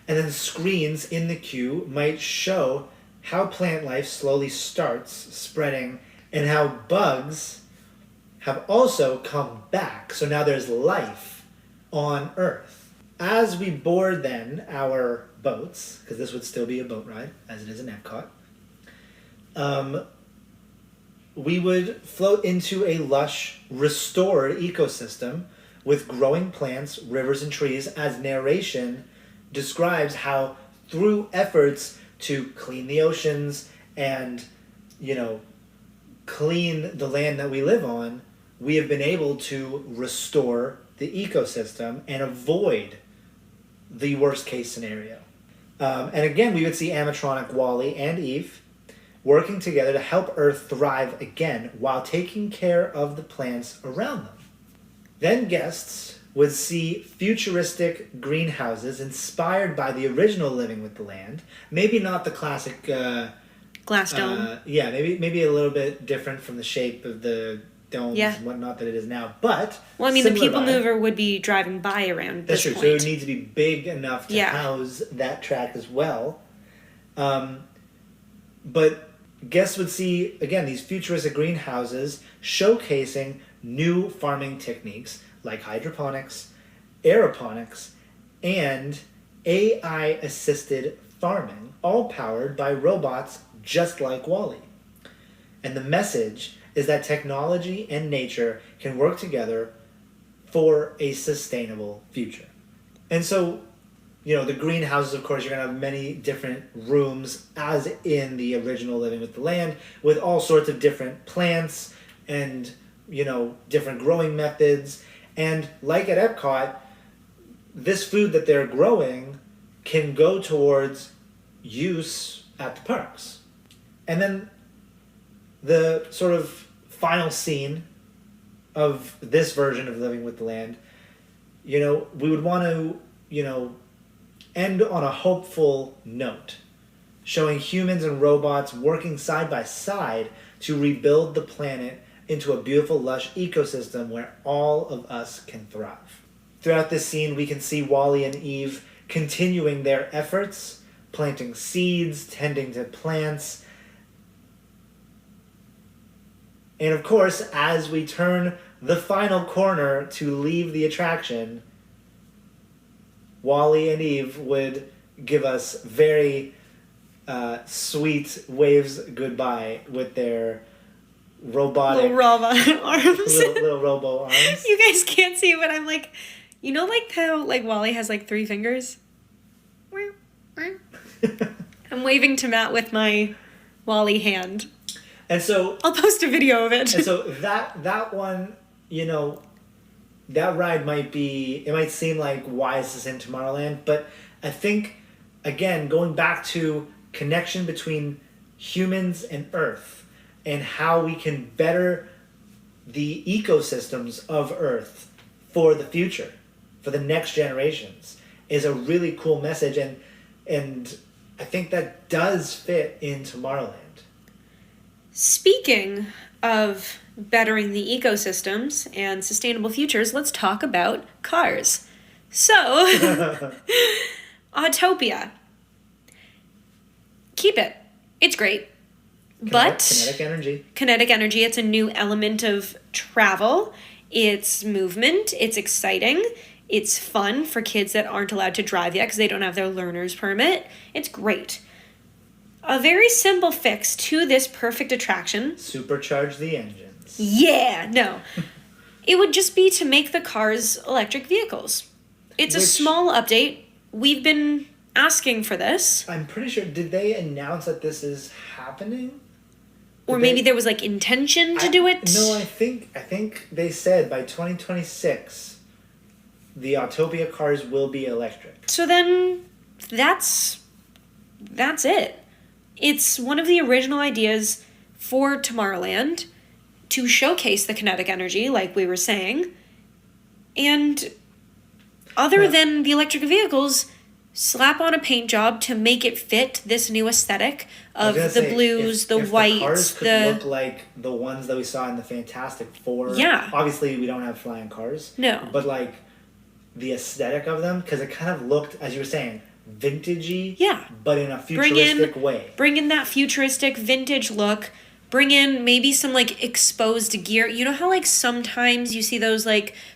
And then screens in the queue might show how plant life slowly starts spreading and how bugs have also come back. So now there's life on Earth. As we board then our boats, because this would still be a boat ride, as it is in Epcot, we would float into a lush, restored ecosystem with growing plants, rivers, and trees, as narration describes how through efforts to clean the oceans and, clean the land that we live on, we have been able to restore the ecosystem and avoid the worst case scenario. And again, we would see animatronic Wall-E and Eve working together to help Earth thrive again while taking care of the plants around them. Then guests would see futuristic greenhouses inspired by the original Living with the Land. Maybe not the classic glass dome. Maybe a little bit different from the shape of the domes and whatnot that it is now. But well, I mean, the Peoplemover would be driving by around that's this true. point. So it would need to be big enough to house that track as well. But guests would see, again, these futuristic greenhouses showcasing new farming techniques like hydroponics, aeroponics, and AI-assisted farming, all powered by robots just like Wall-E. And the message is that technology and nature can work together for a sustainable future. And so, the greenhouses, of course, you're going to have many different rooms, as in the original Living with the Land, with all sorts of different plants and, different growing methods. And like at Epcot, this food that they're growing can go towards use at the parks. And then the sort of final scene of this version of Living with the Land, we would want to, end on a hopeful note, showing humans and robots working side by side to rebuild the planet into a beautiful, lush ecosystem where all of us can thrive. Throughout this scene, we can see Wally and Eve continuing their efforts, planting seeds, tending to plants. And of course, as we turn the final corner to leave the attraction, Wally and Eve would give us very sweet waves goodbye with their robotic... Little robot arms. little robo arms. You guys can't see, but I'm like... how Wally has 3 fingers? I'm waving to Matt with my Wally hand. And so... I'll post a video of it. And so that one, that ride it might seem like, why is this in Tomorrowland? But I think, again, going back to connection between humans and Earth and how we can better the ecosystems of Earth for the future, for the next generations, is a really cool message. And I think that does fit in Tomorrowland. Speaking of bettering the ecosystems and sustainable futures, let's talk about cars. So, Autopia. Keep it. It's great. Kinetic energy. Kinetic energy. It's a new element of travel. It's movement. It's exciting. It's fun for kids that aren't allowed to drive yet because they don't have their learner's permit. It's great. A very simple fix to this perfect attraction. Supercharge the engines. Yeah, no. It would just be to make the cars electric vehicles. It's a small update. We've been asking for this. I'm pretty sure, did they announce that this is happening? Or maybe there was intention to do it? No, I think they said by 2026 the Autopia cars will be electric. So then that's it. It's one of the original ideas for Tomorrowland to showcase the kinetic energy, like we were saying. And other than the electric vehicles, slap on a paint job to make it fit this new aesthetic of the blues, the whites. The cars could look like the ones that we saw in the Fantastic Four. Yeah. Obviously, we don't have flying cars. No. But the aesthetic of them, because it kind of looked, as you were saying, vintagey. Yeah. But in a futuristic way. Bring in that futuristic vintage look. Bring in maybe some exposed gear. You know how sometimes you see those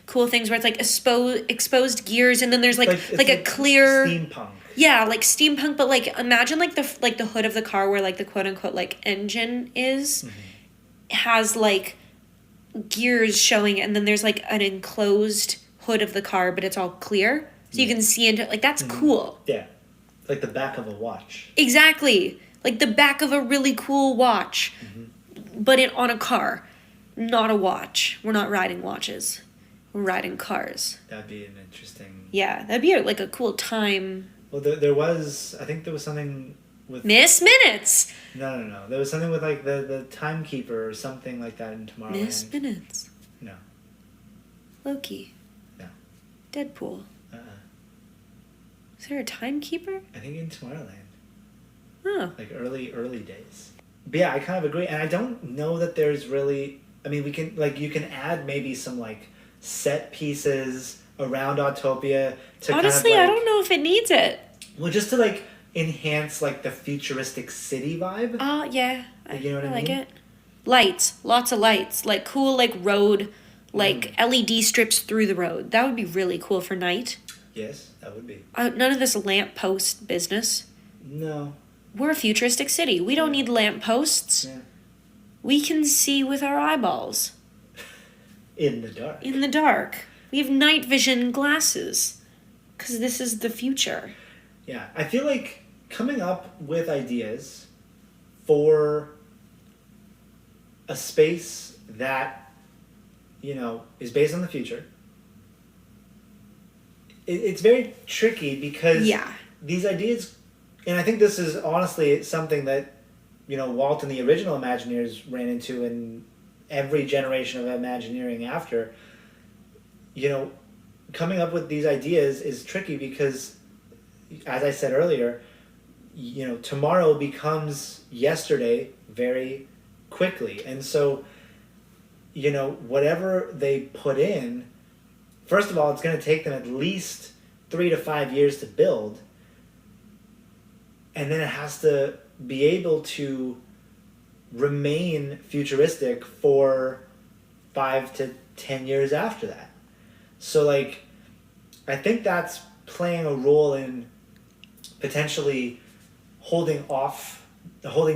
cool things where it's exposed gears and then there's a clear steampunk. Yeah, steampunk, but imagine the hood of the car where the quote unquote engine is has gears showing and then there's an enclosed hood of the car but it's all clear. So you can see into that's cool. Yeah. Like the back of a watch. Exactly. Like the back of a really cool watch. But on a car. Not a watch. We're not riding watches. We're riding cars. That'd be an interesting... Yeah, that'd be a cool time. Well, there was... I think there was something with... Miss Minutes! No. There was something with the timekeeper or something like that in Tomorrowland. Miss Minutes. No. Loki. No. Deadpool. Is there a timekeeper? I think in Tomorrowland. Oh. Early days. But yeah, I kind of agree. And I don't know that there's really... I mean, we can... you can add maybe some, set pieces around Autopia to Honestly, I don't know if it needs it. Well, just to, enhance, the futuristic city vibe. Oh, yeah. You know what I like mean? It. Lights. Lots of lights. Cool, road... LED strips through the road. That would be really cool for night. Yes, that would be. None of this lamppost business. No. We're a futuristic city. We don't need lampposts. Yeah. We can see with our eyeballs. In the dark. In the dark. We have night vision glasses. Because this is the future. Yeah, I feel like coming up with ideas for a space that, is based on the future. It's very tricky because these ideas, and I think this is honestly something that Walt and the original Imagineers ran into, and every generation of Imagineering after, coming up with these ideas is tricky because, as I said earlier, tomorrow becomes yesterday very quickly. And so, whatever they put in, first of all, it's going to take them at least 3 to 5 years to build. And then it has to be able to remain futuristic for 5 to 10 years after that. So, I think that's playing a role in potentially holding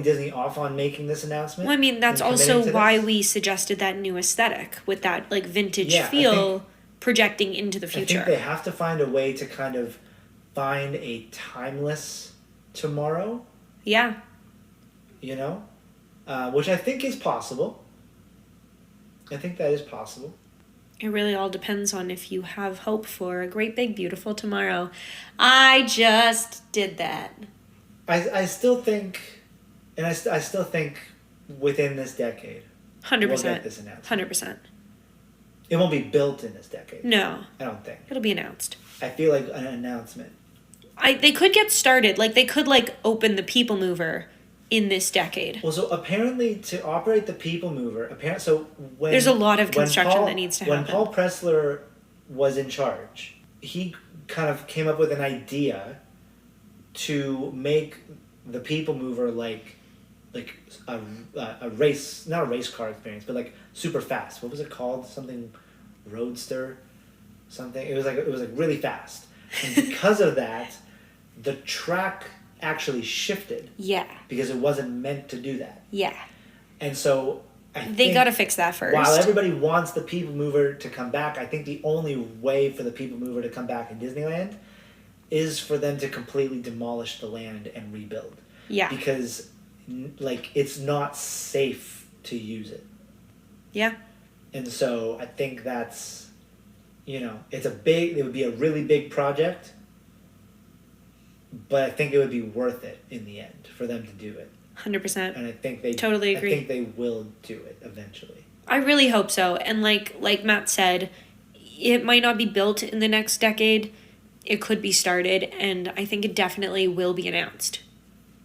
Disney off on making this announcement. Well, I mean, that's also why we suggested that new aesthetic with that vintage feel projecting into the future. I think they have to find a way to kind of find a timeless tomorrow. Yeah. Which I think is possible. I think that is possible. It really all depends on if you have hope for a great big beautiful tomorrow. I just did that. I still think, and I still think within this decade, 100%. we'll get this announcement. 100%. It won't be built in this decade. No. I don't think. It'll be announced. I feel like an announcement. They could get started. They could open the Peoplemover in this decade. Well, so apparently to operate the Peoplemover, there's a lot of construction that needs to happen. When Paul Pressler was in charge, he kind of came up with an idea to make the Peoplemover like a race, not a race car experience, but super fast. What was it called? Something Roadster, something. It was really fast, and because of that, the track actually shifted. Yeah. Because it wasn't meant to do that. Yeah. And so they got to fix that first. While everybody wants the Peoplemover to come back, I think the only way for the Peoplemover to come back in Disneyland is for them to completely demolish the land and rebuild. Yeah. Because it's not safe to use it. Yeah. And so I think that's it would be a really big project, but I think it would be worth it in the end for them to do it. 100%. And I think they totally agree. I think they will do it eventually. I really hope so. And like Matt said, it might not be built in the next decade. It could be started, and I think it definitely will be announced.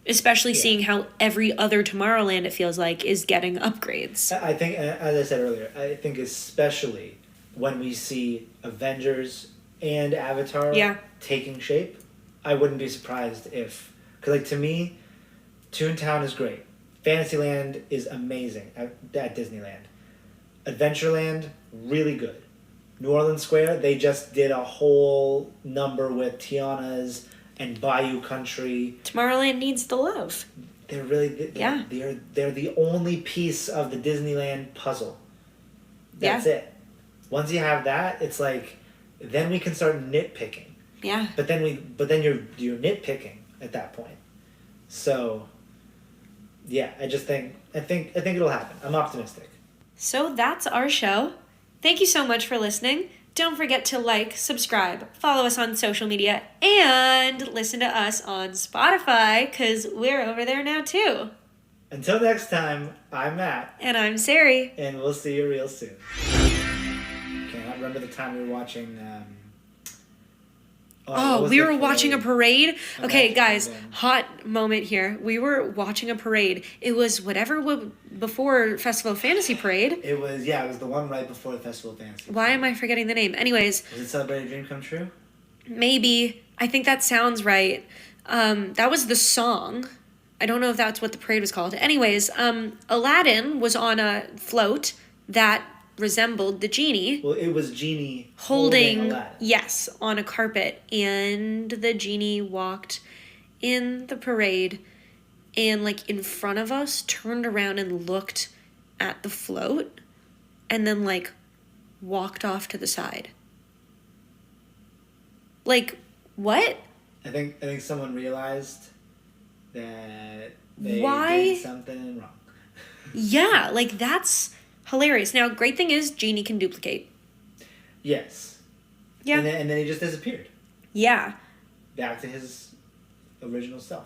Especially seeing how every other Tomorrowland, it feels like, is getting upgrades. I think, as I said earlier, I think especially when we see Avengers and Avatar taking shape, I wouldn't be surprised if... Because, to me, Toontown is great. Fantasyland is amazing at Disneyland. Adventureland, really good. New Orleans Square, they just did a whole number with Tiana's and Bayou Country. Tomorrowland needs the love. They're really... They're the only piece of the Disneyland puzzle. That's it. Once you have that, it's then we can start nitpicking. Yeah. But then you're nitpicking at that point. So, yeah, I think it'll happen. I'm optimistic. So that's our show. Thank you so much for listening. Don't forget to subscribe, follow us on social media, and listen to us on Spotify, because we're over there now too. Until next time, I'm Matt. And I'm Sari. And we'll see you real soon. Can't remember the time we were watching... we were watching a parade. Okay, guys, hot moment here. We were watching a parade. It was before Festival of Fantasy Parade. It was the one right before the Festival of Fantasy. Why am I forgetting the name? Anyways. Was it Celebrate a Dream Come True? Maybe. I think that sounds right. That was the song. I don't know if that's what the parade was called. Anyways, Aladdin was on a float that resembled the genie. Well, it was Genie holding Aladdin. Yes, on a carpet, and the genie walked in the parade and in front of us turned around and looked at the float and then walked off to the side. What? I think someone realized that they did something wrong. Yeah, that's hilarious. Now, great thing is Genie can duplicate. Yes. Yeah. And then he just disappeared. Yeah. Back to his original self.